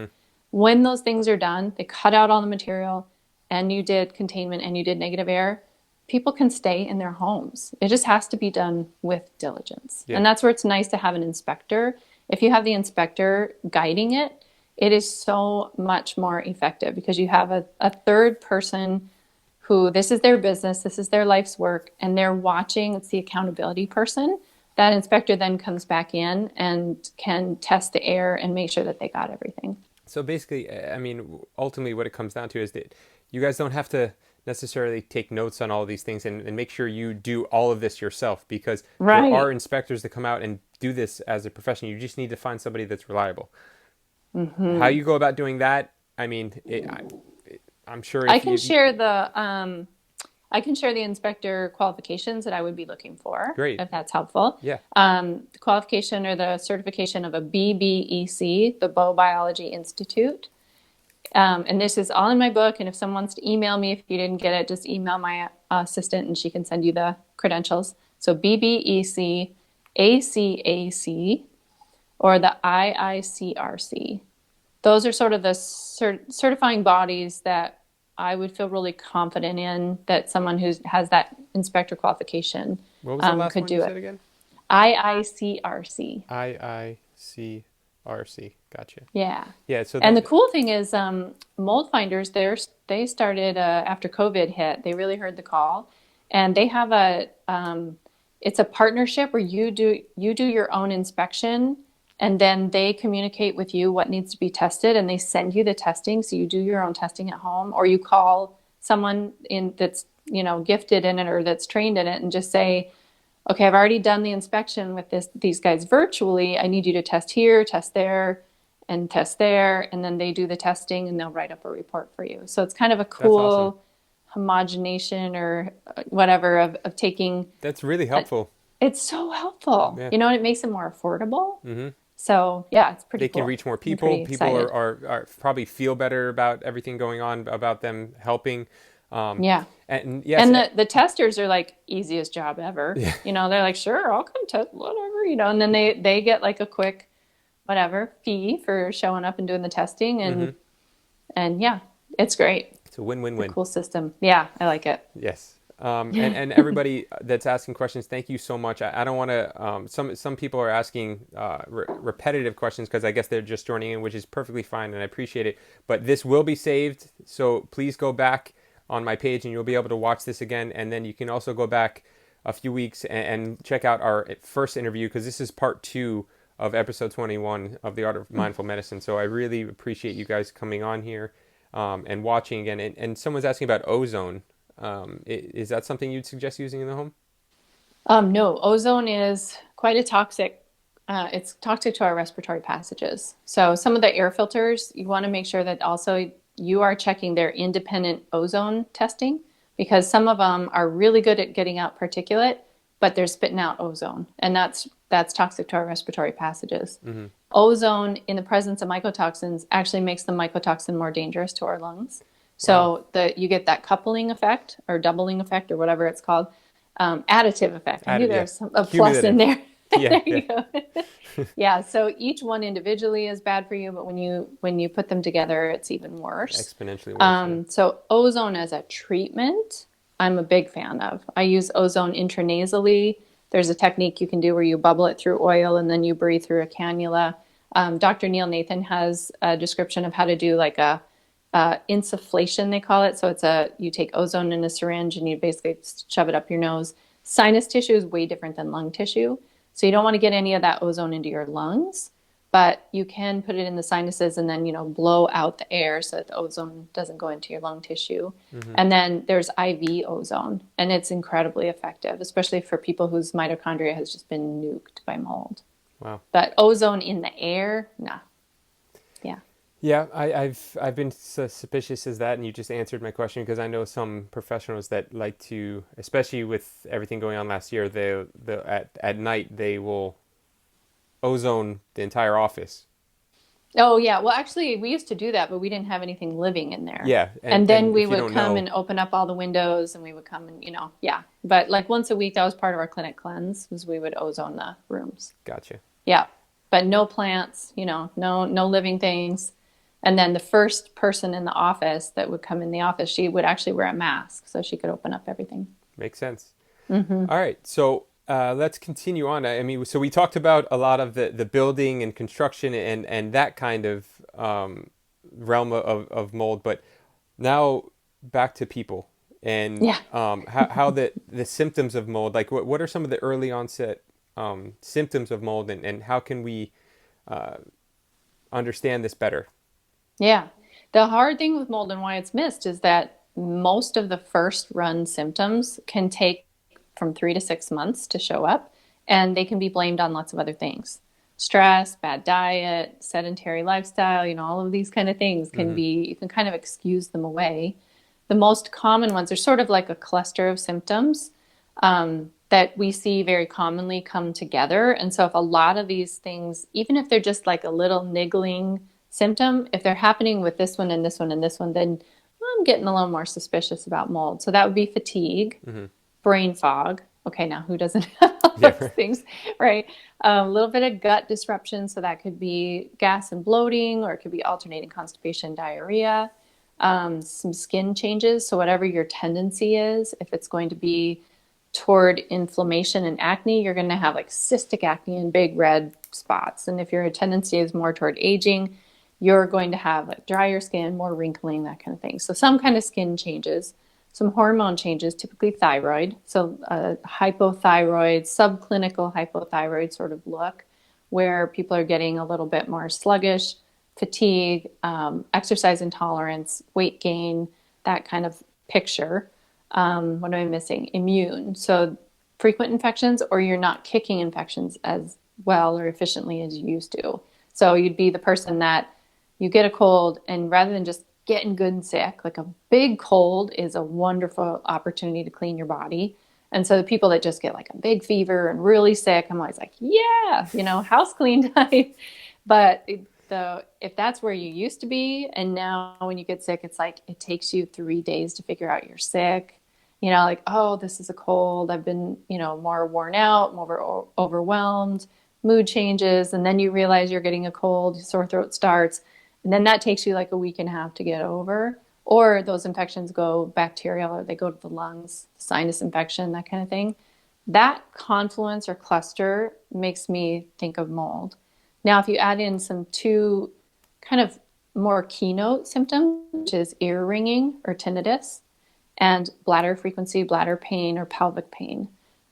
When those things are done, they cut out all the material, and you did containment and you did negative air, people can stay in their homes. It just has to be done with diligence. Yeah. And that's where it's nice to have an inspector. If you have the inspector guiding it, it is so much more effective because you have a third person who this is their business, this is their life's work, and they're watching. It's the accountability person. That inspector then comes back in and can test the air and make sure that they got everything. So basically, I mean, ultimately what it comes down to is that you guys don't have to necessarily take notes on all of these things and make sure you do all of this yourself, because there are inspectors that come out and do this as a profession. You just need to find somebody that's reliable. How you go about doing that, I mean, I'm sure I can share the inspector qualifications that I would be looking for. Great. If that's helpful. Yeah. The qualification or the certification of a BBEC, the Bow Biology Institute. And this is all in my book. And if someone wants to email me, if you didn't get it, just email my assistant and she can send you the credentials. So BBEC, ACAC, or the IICRC. Those are sort of the certifying bodies that I would feel really confident in that someone who has that inspector qualification what was the last could one do you it. said again? IICRC. IICRC. Gotcha. Yeah. Yeah. So and the cool thing is, mold finders, they started after COVID hit. They really heard the call, and they have it's a partnership where you do your own inspection, and then they communicate with you what needs to be tested, and they send you the testing. So you do your own testing at home, or you call someone that's gifted in it or that's trained in it, and just say, okay, I've already done the inspection with these guys virtually. I need you to test here, test there, and test there. And then they do the testing and they'll write up a report for you. So it's kind of a cool homogenation or whatever of taking. That's really helpful. It's so helpful. Yeah. And it makes it more affordable. So yeah, it's pretty They can cool. reach more I'm people. pretty People excited. are probably feel better about everything going on, about them helping. Um, Yeah. and yes, And the testers are like easiest job ever. yeah. You know, they're like, sure, I'll come test whatever, you know, and then they get like a quick whatever fee for showing up and doing the testing Hmm. and yeah, it's great. It's a win-win-win. It's a cool system. Yeah, I like it. Yes. And everybody that's asking questions, thank you so much. I don't want to. Some people are asking repetitive questions because I guess they're just joining in, which is perfectly fine, and I appreciate it. But this will be saved, so please go back on my page, and you'll be able to watch this again. And then you can also go back a few weeks and check out our first interview because this is part 2 of episode 21 of the Art of Mindful Medicine. So I really appreciate you guys coming on here and watching again. And someone's asking about ozone. Is that something you'd suggest using in the home? No, ozone is quite a toxic. It's toxic to our respiratory passages. So some of the air filters, you want to make sure that also you are checking their independent ozone testing because some of them are really good at getting out particulate, but they're spitting out ozone, and that's toxic to our respiratory passages. Mm-hmm. Ozone in the presence of mycotoxins actually makes the mycotoxin more dangerous to our lungs. Wow. So you get that coupling effect or doubling effect or whatever it's called, additive It's effect. I knew added, there yeah. was a plus in Cumulative. there. Yeah, There yeah. you go. Yeah, so each one individually is bad for you, but when you put them together, it's even worse. Exponentially worse, yeah. So ozone as a treatment, I'm a big fan of. I use ozone intranasally. There's a technique you can do where you bubble it through oil and then you breathe through a cannula. Dr. Neil Nathan has a description of how to do like a insufflation, they call it. So you take ozone in a syringe and you basically shove it up your nose. Sinus tissue is way different than lung tissue. So you don't want to get any of that ozone into your lungs, but you can put it in the sinuses and then, blow out the air so that the ozone doesn't go into your lung tissue. Mm-hmm. And then there's IV ozone, and it's incredibly effective, especially for people whose mitochondria has just been nuked by mold. Wow. But ozone in the air, nah. Yeah. Yeah, I've been suspicious as that, and you just answered my question because I know some professionals that like to, especially with everything going on last year, they at night they will ozone the entire office. Oh, yeah. Well, actually, we used to do that, but we didn't have anything living in there. Yeah, And then and we if you would don't come know, and open up all the windows and we would come and, yeah. But like once a week, that was part of our clinic cleanse, was we would ozone the rooms. gotcha. Yeah. But no plants, no living things. And then the first person in the office that would come in the office, she would actually wear a mask so she could open up everything. Makes sense. Mm-hmm. All right, so let's continue on. I mean, so we talked about a lot of the building and construction and that kind of realm of mold, but now back to people and Yeah. how the symptoms of mold, like what are some of the early onset symptoms of mold and how can we uh, understand this better? Yeah. The hard thing with mold and why it's missed is that most of the first run symptoms can take from 3 to 6 months to show up, and they can be blamed on lots of other things. Stress, bad diet, sedentary lifestyle, all of these kind of things Mm-hmm. you can kind of excuse them away. The most common ones are sort of like a cluster of symptoms that we see very commonly come together. And so if a lot of these things, even if they're just like a little niggling symptom, if they're happening with this one and this one and this one, then I'm getting a little more suspicious about mold. So that would be fatigue, Mm-hmm. brain fog. Okay, now who doesn't have all Yeah. those things, right? A little bit of gut disruption. So that could be gas and bloating, or it could be alternating constipation, diarrhea, some skin changes. So whatever your tendency is, if it's going to be toward inflammation and acne, you're going to have like cystic acne and big red spots. And if your tendency is more toward aging, you're going to have like drier skin, more wrinkling, that kind of thing. So some kind of skin changes, some hormone changes, typically thyroid. So hypothyroid, subclinical hypothyroid sort of look, where people are getting a little bit more sluggish, fatigue, exercise intolerance, weight gain, that kind of picture. What am I missing? Immune. So frequent infections, or you're not kicking infections as well or efficiently as you used to. So you'd be the person that you get a cold, and rather than just getting good and sick, like a big cold is a wonderful opportunity to clean your body. And so the people that just get like a big fever and really sick, I'm always like, yeah, house clean time. But if that's where you used to be, and now when you get sick, it's like it takes you 3 days to figure out you're sick. Like, oh, this is a cold. I've been, more worn out, more overwhelmed, mood changes. And then you realize you're getting a cold, sore throat starts. And then that takes you like a week and a half to get over. Or those infections go bacterial, or they go to the lungs, sinus infection, that kind of thing. That confluence or cluster makes me think of mold. Now, if you add in some two kind of more keynote symptoms, which is ear ringing or tinnitus, and bladder frequency, bladder pain, or pelvic pain,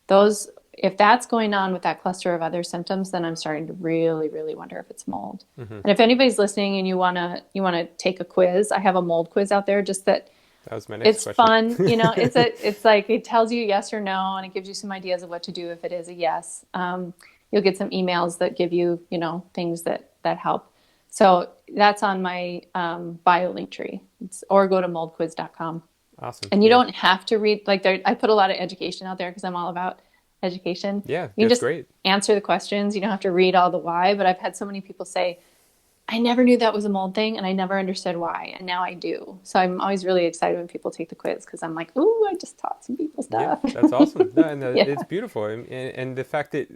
those, if that's going on with that cluster of other symptoms, then I'm starting to really, really wonder if it's mold. And if anybody's listening and you wanna take a quiz, I have a mold quiz out there. Just that was my next it's question. fun. It's like it tells you yes or no, and it gives you some ideas of what to do if it is a yes. You'll get some emails that give you things that help. So that's on my bio link tree, or go to moldquiz.com. Awesome. And you don't have to read, like, I put a lot of education out there because I'm all about education. Yeah, You can that's just great. answer the questions. You don't have to read all the why. But I've had so many people say, I never knew that was a mold thing, and I never understood why, and now I do. So I'm always really excited when people take the quiz, because I'm like, ooh, I just taught some people stuff. Yeah, that's awesome. No, and Yeah. it's beautiful, and the fact that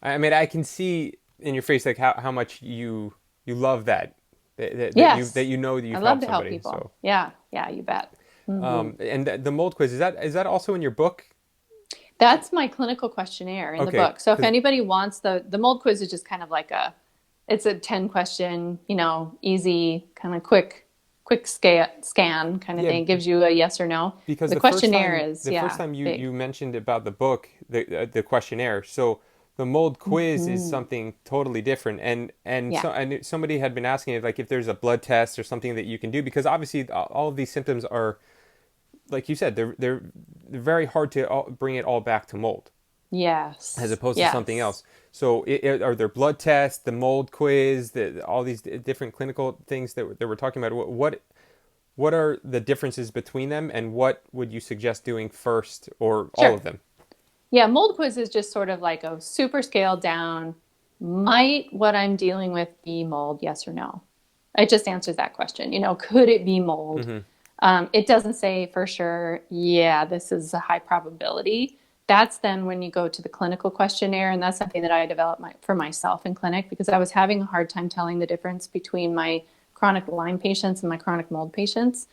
I can see in your face like how much you love that Yes. that you've I love helped to help somebody. people. So Yeah, you bet. and the mold quiz, is that also in your book? That's my clinical questionnaire in the Okay, book. So if 'cause- anybody wants the mold quiz, is just kind of like it's a 10 question, easy, kind of quick scan kind of Yeah, thing. Gives you a yes or no. because The questionnaire is the first time big. you mentioned about the book, the questionnaire. So the mold quiz is something totally different, Yeah. and somebody had been asking if there's a blood test or something that you can do, because obviously all of these symptoms are, like you said, they're very hard to bring it all back to mold, Yes. as opposed to something else. So are there blood tests, the mold quiz, all these different clinical things that we're talking about? What are the differences between them, and what would you suggest doing first, or Sure. all of them? Yeah, mold quiz is just sort of like a super scaled down, might what I'm dealing with be mold, yes or no? It just answers that question. Could it be mold? It doesn't say for sure, yeah, this is a high probability. That's then when you go to the clinical questionnaire, and that's something that I developed for myself in clinic, because I was having a hard time telling the difference between my chronic Lyme patients and my chronic mold patients.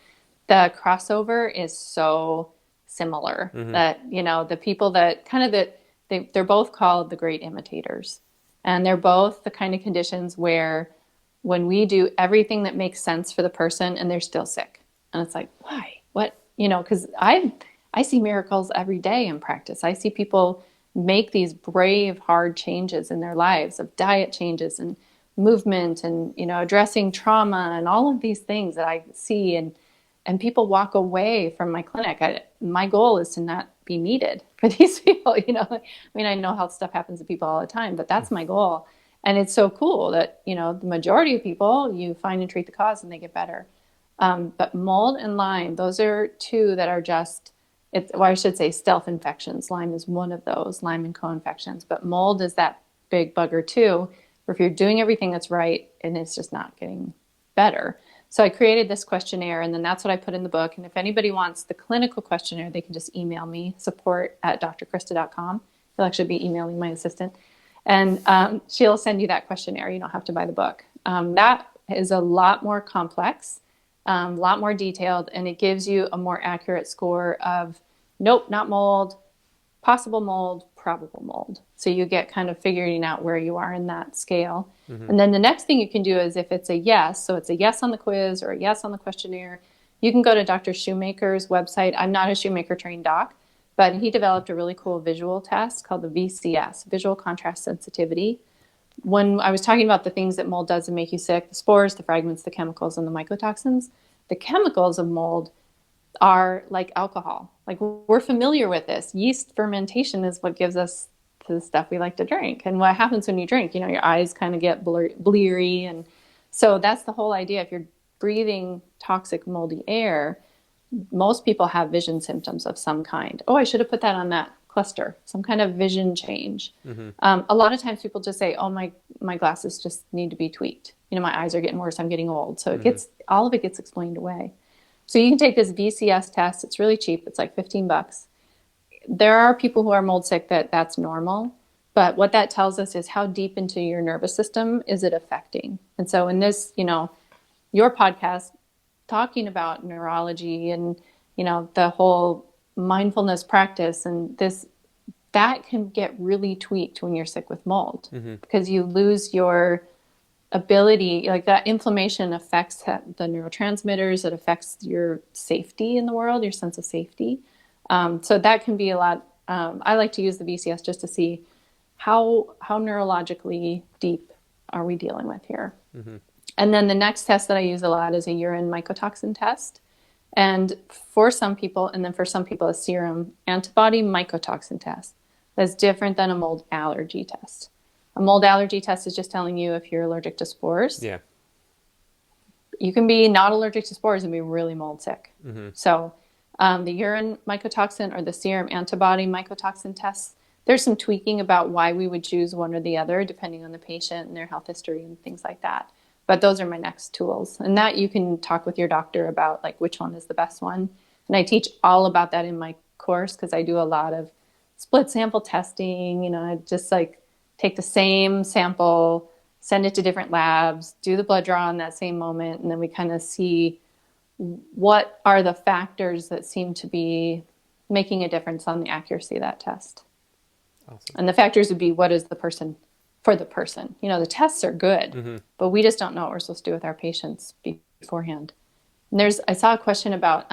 The crossover is so similar that the people that they're both called the great imitators, and they're both the kind of conditions where when we do everything that makes sense for the person and they're still sick, and it's like, why, what, because I see miracles every day in practice. I see people make these brave, hard changes in their lives, of diet changes and movement, and addressing trauma and all of these things that I see, and people walk away from my clinic. My goal is to not be needed for these people. I know health stuff happens to people all the time, but that's my goal. And it's so cool that the majority of people, you find and treat the cause and they get better. But mold and Lyme, those are two that are just, I should say stealth infections. Lyme is one of those, Lyme and co-infections. But mold is that big bugger too, where if you're doing everything that's right and it's just not getting better. So I created this questionnaire, and then that's what I put in the book. And if anybody wants the clinical questionnaire, they can just email me, support@drcrista.com. You'll actually be emailing my assistant. And she'll send you that questionnaire. You don't have to buy the book. That is a lot more complex, a lot more detailed, and it gives you a more accurate score of nope, not mold, possible mold, probable mold. So you get kind of figuring out where you are in that scale. And then the next thing you can do is, if it's a yes, so it's a yes on the quiz or a yes on the questionnaire, you can go to Dr. Shoemaker's website. I'm not a Shoemaker trained doc, but he developed a really cool visual test called the VCS, Visual Contrast Sensitivity. When I was talking about the things that mold does to make you sick, the spores, the fragments, the chemicals, and the mycotoxins, the chemicals of mold are like alcohol. Like, we're familiar with this. Yeast fermentation is what gives us the stuff we like to drink. And what happens when you drink, your eyes kind of get bleary. And so that's the whole idea. If you're breathing toxic, moldy air, most people have vision symptoms of some kind. Oh, I should have put that on that cluster, some kind of vision change. A lot of times people just say, oh, my glasses just need to be tweaked. My eyes are getting worse. I'm getting old. So all of it gets explained away. So you can take this VCS test. It's really cheap. It's like $15. There are people who are mold sick that's normal. But what that tells us is how deep into your nervous system is it affecting? And so in this, your podcast talking about neurology and, the whole mindfulness practice and that can get really tweaked when you're sick with mold because you lose your ability, like that inflammation affects the neurotransmitters. It affects your safety in the world, your sense of safety. So that can be a lot. I like to use the VCS just to see how neurologically deep are we dealing with here? And then the next test that I use a lot is a urine mycotoxin test. And for some people, a serum antibody mycotoxin test. That's different than a mold allergy test. A mold allergy test is just telling you if you're allergic to spores. Yeah. You can be not allergic to spores and be really mold sick. So the urine mycotoxin or the serum antibody mycotoxin tests, there's some tweaking about why we would choose one or the other, depending on the patient and their health history and things like that. But those are my next tools. And that you can talk with your doctor about, like, which one is the best one. And I teach all about that in my course because I do a lot of split sample testing. I just take the same sample, send it to different labs, do the blood draw in that same moment, and then we kind of see what are the factors that seem to be making a difference on the accuracy of that test. Awesome. And the factors would be, what is the person for the person? The tests are good, but we just don't know what we're supposed to do with our patients beforehand. And I saw a question about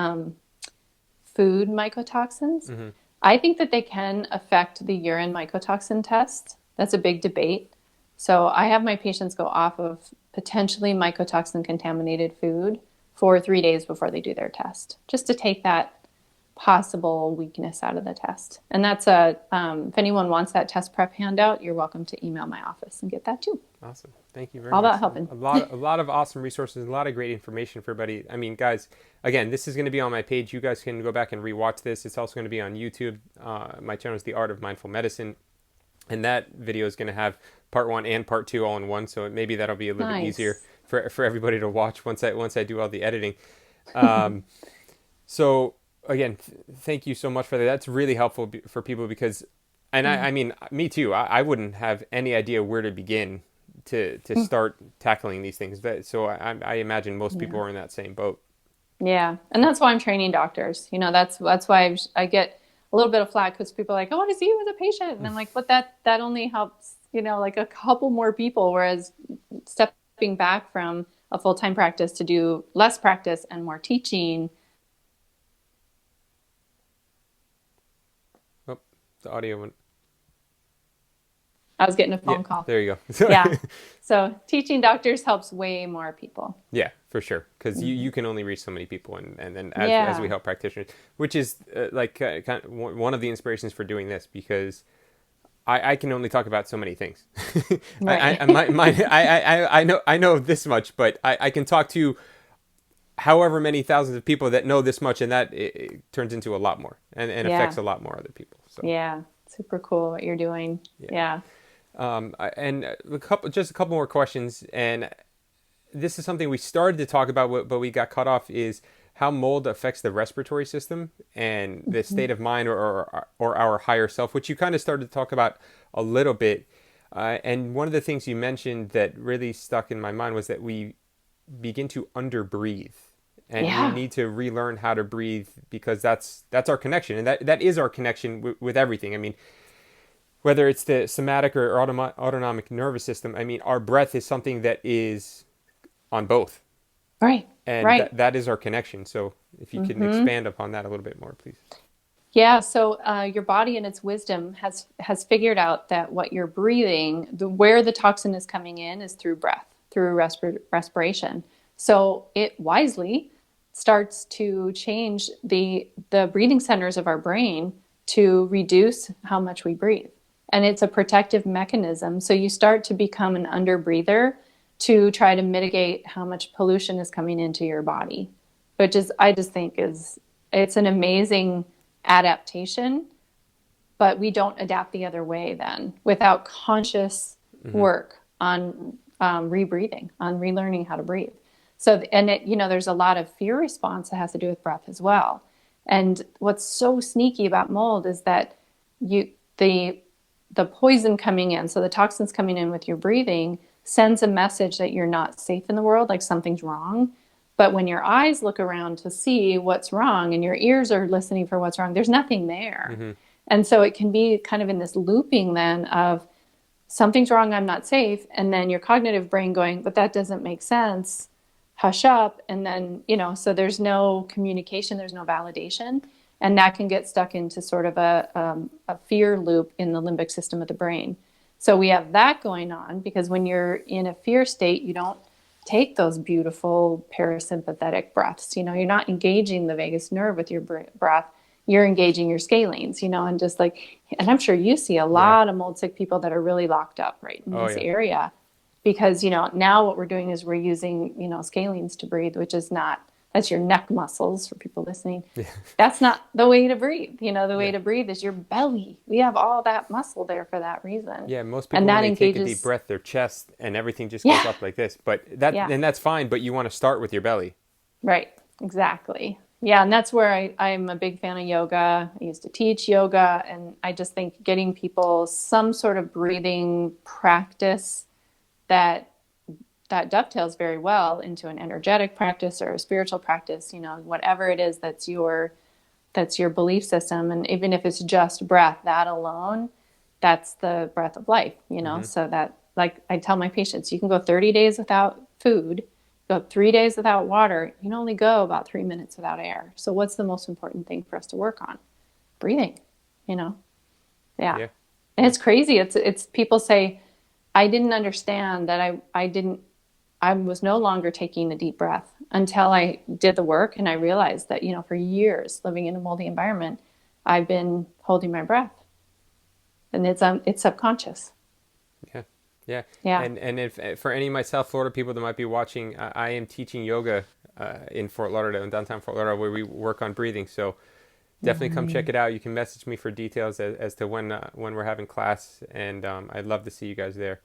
food mycotoxins. I think that they can affect the urine mycotoxin test. That's a big debate. So I have my patients go off of potentially mycotoxin contaminated food for 3 days before they do their test, just to take that possible weakness out of the test. And that's if anyone wants that test prep handout, you're welcome to email my office and get that too. Awesome. Thank you very All much. about helping. A lot of awesome resources, a lot of great information for everybody. I mean, guys, again, this is going to be on my page. You guys can go back and rewatch this. It's also going to be on YouTube. My channel is The Art of Mindful Medicine. And that video is going to have part 1 and part 2 all in one. So maybe that'll be a little bit easier for everybody to watch once I do all the editing. So again, thank you so much for that. That's really helpful for people because, and I mean, me too, I wouldn't have any idea where to begin to start tackling these things. So I imagine most people are in that same boat. Yeah. And that's why I'm training doctors. That's why I get a little bit of flack because people are like, I want to see you as a patient. And I'm like, but that only helps, like a couple more people. Whereas stepping back from a full-time practice to do less practice and more teaching. Oh, the audio went. I was getting a phone call. There you go. Yeah. So teaching doctors helps way more people. Yeah, for sure. Because you can only reach so many people. And then as we help practitioners, which is kind of one of the inspirations for doing this, because I can only talk about so many things. Right. I know this much, but I can talk to however many thousands of people that know this much, and that it turns into a lot more and affects a lot more other people. So. Yeah. Super cool what you're doing. Yeah. And a couple more questions, and this is something we started to talk about, but we got cut off, is how mold affects the respiratory system and the state of mind or our higher self, which you kind of started to talk about a little bit. And one of the things you mentioned that really stuck in my mind was that we begin to underbreathe. And we need to relearn how to breathe, because that's our connection. And that is our connection with everything. I mean, whether it's the somatic or autonomic nervous system, I mean, our breath is something that is on both. Right. And that is our connection. So if you can expand upon that a little bit more, please. Yeah. So your body in its wisdom has figured out that what you're breathing, where the toxin is coming in is through breath, through respiration. So it wisely starts to change the breathing centers of our brain to reduce how much we breathe. And it's a protective mechanism. So you start to become an underbreather to try to mitigate how much pollution is coming into your body, which is, I just think, is it's an amazing adaptation, but we don't adapt the other way then without conscious work on rebreathing, on relearning how to breathe. So, and it, there's a lot of fear response that has to do with breath as well. And what's so sneaky about mold is that you, the poison coming in, so the toxins coming in with your breathing sends a message that you're not safe in the world, like something's wrong. But when your eyes look around to see what's wrong and your ears are listening for what's wrong, there's nothing there. And so it can be kind of in this looping then of something's wrong, I'm not safe. And then your cognitive brain going, but that doesn't make sense. Hush up. And then, so there's no communication, there's no validation. And that can get stuck into sort of a fear loop in the limbic system of the brain. So we have that going on because when you're in a fear state, you don't take those beautiful parasympathetic breaths. You're not engaging the vagus nerve with your breath. You're engaging your scalenes, and just like, and I'm sure you see a lot of mold sick people that are really locked up right in this area because, now what we're doing is we're using, scalenes to breathe, which is not, that's your neck muscles for people listening. That's not the way to breathe. The way to breathe is your belly. We have all that muscle there for that reason. Yeah, most people, when they take a deep breath, their chest and everything just goes up like this. But and that's fine, but you want to start with your belly. Right, exactly. Yeah, and that's where I'm a big fan of yoga. I used to teach yoga, and I just think getting people some sort of breathing practice that dovetails very well into an energetic practice or a spiritual practice, whatever it is that's your belief system. And even if it's just breath, that alone, that's the breath of life, so that, like I tell my patients, you can go 30 days without food, go 3 days without water, you can only go about 3 minutes without air. So what's the most important thing for us to work on? Breathing, Yeah. And it's crazy. It's people say, I didn't understand that I was no longer taking a deep breath until I did the work. And I realized that, for years living in a moldy environment, I've been holding my breath, and it's subconscious. Yeah. And if for any of my South Florida people that might be watching, I am teaching yoga in Fort Lauderdale, in downtown Fort Lauderdale, where we work on breathing. So definitely come check it out. You can message me for details as to when we're having class, and I'd love to see you guys there.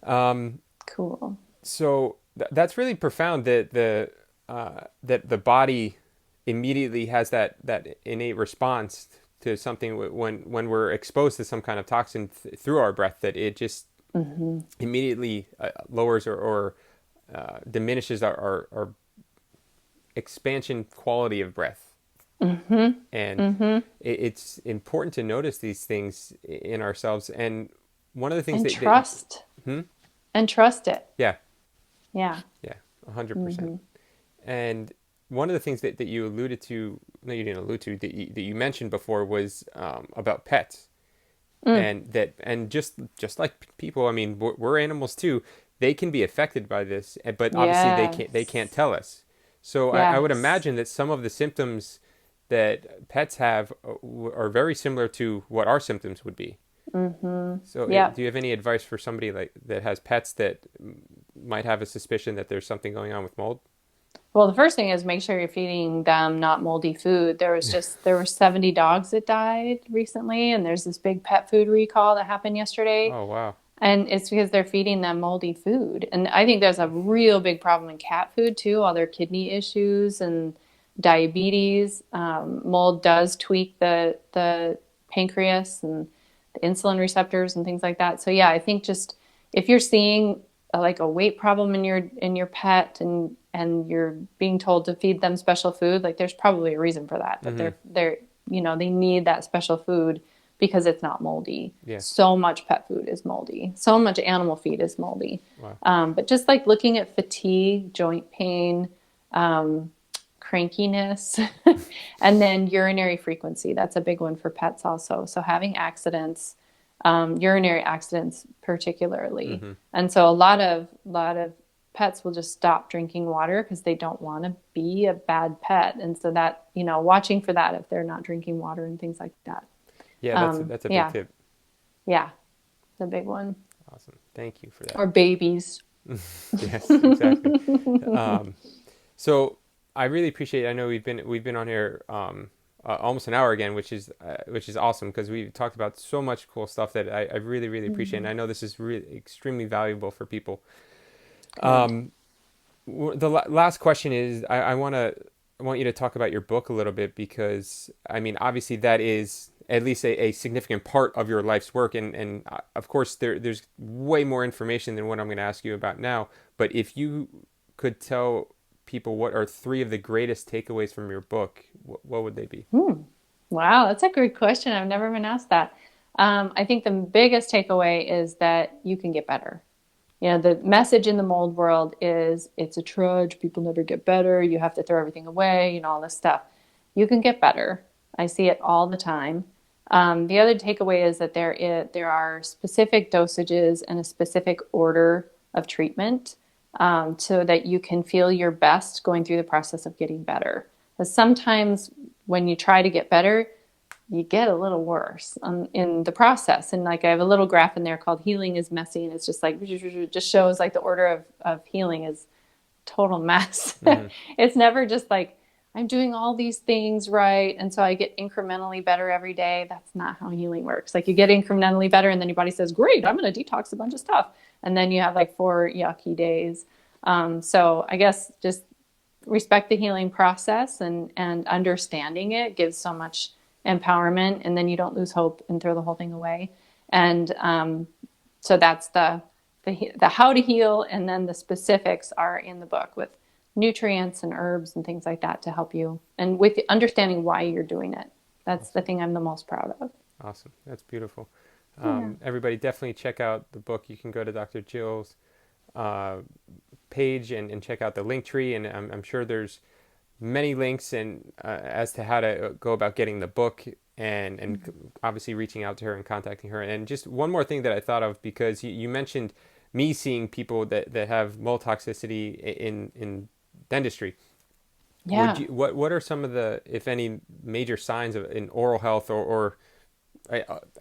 Cool. So that's really profound that the body immediately has that innate response to something when we're exposed to some kind of toxin through our breath, that it just immediately lowers or diminishes our expansion quality of breath. And it's important to notice these things in ourselves. And one of the things and trust it. Yeah. 100%. And one of the things that you alluded to, no, you didn't allude to, that you mentioned before was about pets. And just like people, I mean, we're animals too. They can be affected by this, but obviously they can't tell us. So I would imagine that some of the symptoms that pets have are very similar to what our symptoms would be. So do you have any advice for somebody like that has pets that might have a suspicion that there's something going on with mold? Well, the first thing is make sure you're feeding them not moldy food. There were 70 dogs that died recently, and there's this big pet food recall that happened yesterday. Oh, wow. And it's because they're feeding them moldy food. And I think there's a real big problem in cat food too, all their kidney issues and diabetes. Mold does tweak the pancreas and the insulin receptors and things like that. So yeah, I think just if you're seeing like a weight problem in your pet and you're being told to feed them special food, like there's probably a reason for that. That they're they need that special food because it's not moldy. Yeah. So much pet food is moldy. So much animal feed is moldy. Wow. But just like looking at fatigue, joint pain, crankiness, and then urinary frequency. That's a big one for pets also. So having accidents, urinary accidents particularly. And so a lot of pets will just stop drinking water because they don't want to be a bad pet. And so that, watching for that if they're not drinking water and things like that. Yeah, that's a big tip. Yeah, the big one. Awesome. Thank you for that. Or babies. Yes, exactly. So I really appreciate it. I know we've been on here almost an hour again, which is awesome because we talked about so much cool stuff that I really really appreciate. And Mhm. I know this is really extremely valuable for people. Good. Um, the last question is I want you to talk about your book a little bit because I mean obviously that is at least a significant part of your life's work and of course there's way more information than what I'm going to ask you about now, but if you could tell people what are three of the greatest takeaways from your book, what would they be? Hmm. Wow, that's a great question. I've never been asked that. I think the biggest takeaway is that you can get better. You know, the message in the mold world is it's a trudge, people never get better, you have to throw everything away, all this stuff. You can get better. I see it all the time. The other takeaway is that there are specific dosages and a specific order of treatment so that you can feel your best going through the process of getting better. Because sometimes when you try to get better, you get a little worse in the process. And like I have a little graph in there called healing is messy. And it's just like, it just shows like the order of healing is total mess. Mm-hmm. It's never just like, I'm doing all these things right. And so I get incrementally better every day. That's not how healing works. Like you get incrementally better and then your body says, great, I'm going to detox a bunch of stuff. And then you have like 4 yucky days. So I guess just respect the healing process and understanding it gives so much empowerment, and then you don't lose hope and throw the whole thing away. And so that's the how to heal, and then the specifics are in the book with nutrients and herbs and things like that to help you, and with the understanding why you're doing it. That's the Awesome. thing I'm the most proud of. Awesome. That's beautiful. Yeah. Everybody definitely check out the book. You can go to Dr. Jill's uh, page and check out the link tree, and I'm sure there's many links and as to how to go about getting the book and obviously reaching out to her and contacting her. And just one more thing that I thought of because you mentioned me seeing people that have mold toxicity in dentistry. Would Yeah. you what are some of the, if any, major signs of in oral health or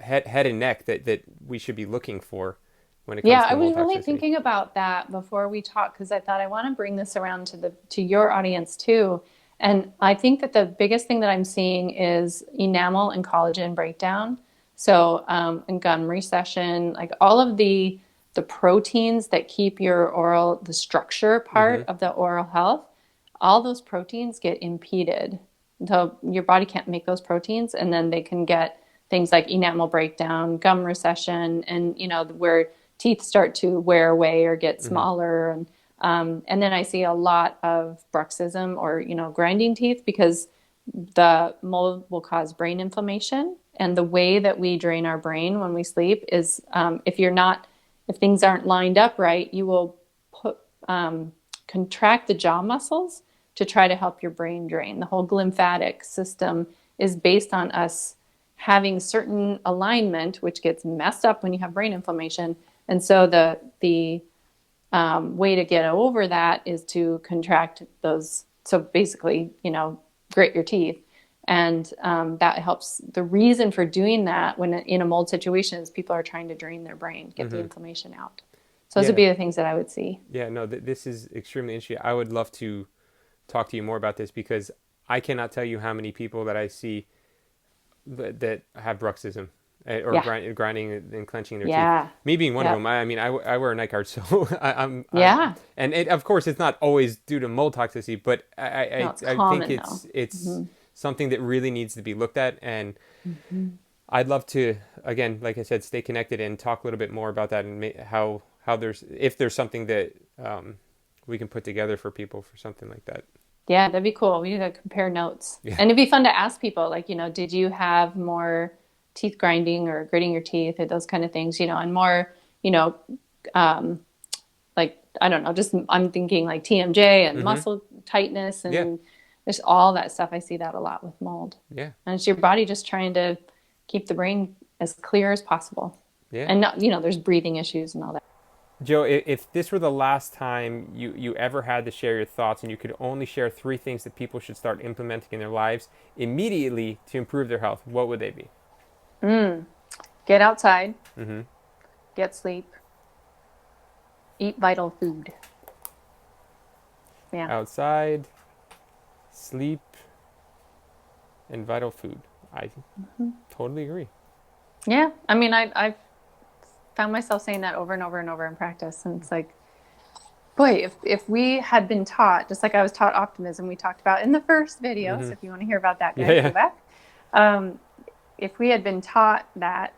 head and neck that we should be looking for when it comes Yeah, to I was mold really toxicity? thinking about that before we talked because I thought I want to bring this around to your audience too. And I think that the biggest thing that I'm seeing is enamel and collagen breakdown. So, and gum recession, like all of the proteins that keep your oral, the structure Mm-hmm. part of the oral health, all those proteins get impeded. So your body can't make those proteins, and then they can get things like enamel breakdown, gum recession, and where teeth start to wear away or get Mm-hmm. smaller, and then I see a lot of bruxism or grinding teeth because the mold will cause brain inflammation. And the way that we drain our brain when we sleep is if things aren't lined up right, you will put contract the jaw muscles to try to help your brain drain. The whole glymphatic system is based on us having certain alignment, which gets messed up when you have brain inflammation. And so the way to get over that is to contract those. So basically, grit your teeth. And that helps. The reason for doing that when in a mold situation is people are trying to drain their brain, get the Mm-hmm. inflammation out. So those would Yeah. be the things that I would see. Yeah, no, this is extremely interesting. I would love to talk to you more about this because I cannot tell you how many people that I see that have bruxism or Yeah. grinding and clenching their teeth. Yeah. Me being one of them. Yep. I mean, I wear a night guard, so I'm Yeah. and of course it's not always due to mold toxicity, but No, it's I think common though. it's Hmm. something that really needs to be looked at, and Hmm. I'd love to again, like I said, stay connected and talk a little bit more about that and how there's if there's something that we can put together for people for something like that. Yeah, that'd be cool. We need to compare notes. Yeah. And it'd be fun to ask people, like, did you have more teeth grinding or gritting your teeth or those kind of things, and more, you know, um, like, I don't know, just I'm thinking like TMJ and Mm-hmm. muscle tightness Yeah. and just all that stuff. I see that a lot with mold. Yeah. And it's your body just trying to keep the brain as clear as possible. Yeah. And not, there's breathing issues and all that. Joe, if this were the last time you ever had to share your thoughts and you could only share three things that people should start implementing in their lives immediately to improve their health, what would they be? Get outside, Mm-hmm. get sleep, eat vital food. Yeah. Outside, sleep, and vital food. I totally agree. Yeah. I mean, I've found myself saying that over and over and over in practice. And it's like, boy, if we had been taught, just like I was taught optimism, we talked about in the first video. So if you want to hear about that, Yeah, guys, yeah. go back. If we had been taught that,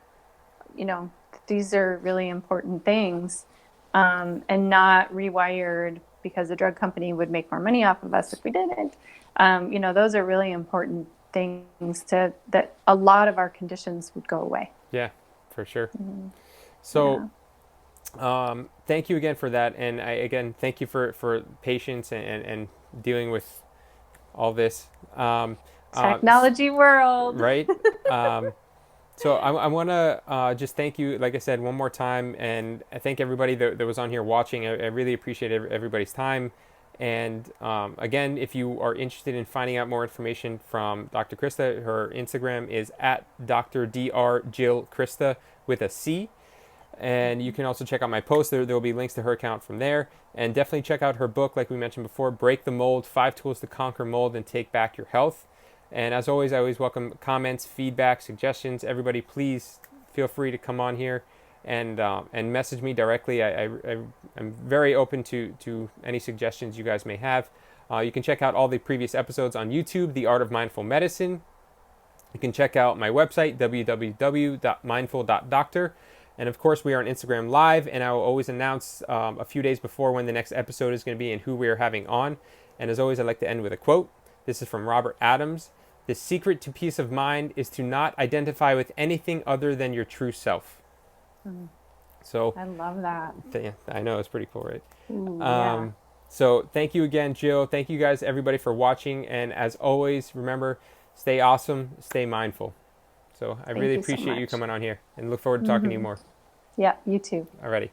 these are really important things, and not rewired because the drug company would make more money off of us if we didn't. Those are really important things that a lot of our conditions would go away. Yeah, for sure. So, Yeah. thank you again for that. And again, thank you for patience and dealing with all this. Technology world. Right? So I want to just thank you, like I said, one more time, and I thank everybody that was on here watching. I really appreciate everybody's time. And again, if you are interested in finding out more information from Dr. Crista, her Instagram is at drjillcrista with a C. And you can also check out my post. There will be links to her account from there. And definitely check out her book, like we mentioned before, Break the Mold, 5 Tools to Conquer Mold and Take Back Your Health. And as always, I always welcome comments, feedback, suggestions. Everybody, please feel free to come on here and message me directly. I'm very open to any suggestions you guys may have. You can check out all the previous episodes on YouTube, The Art of Mindful Medicine. You can check out my website, www.mindful.doctor. And of course, we are on Instagram Live, and I will always announce a few days before when the next episode is going to be and who we are having on. And as always, I like to end with a quote. This is from Robert Adams. The secret to peace of mind is to not identify with anything other than your true self. So I love that. Yeah, I know, it's pretty cool, right? Yeah. So thank you again, Jill. Thank you guys, everybody, for watching. And as always, remember, stay awesome, stay mindful. So I really you so appreciate you much. coming on here and look forward to talking to you more. Yeah, you too. Alrighty.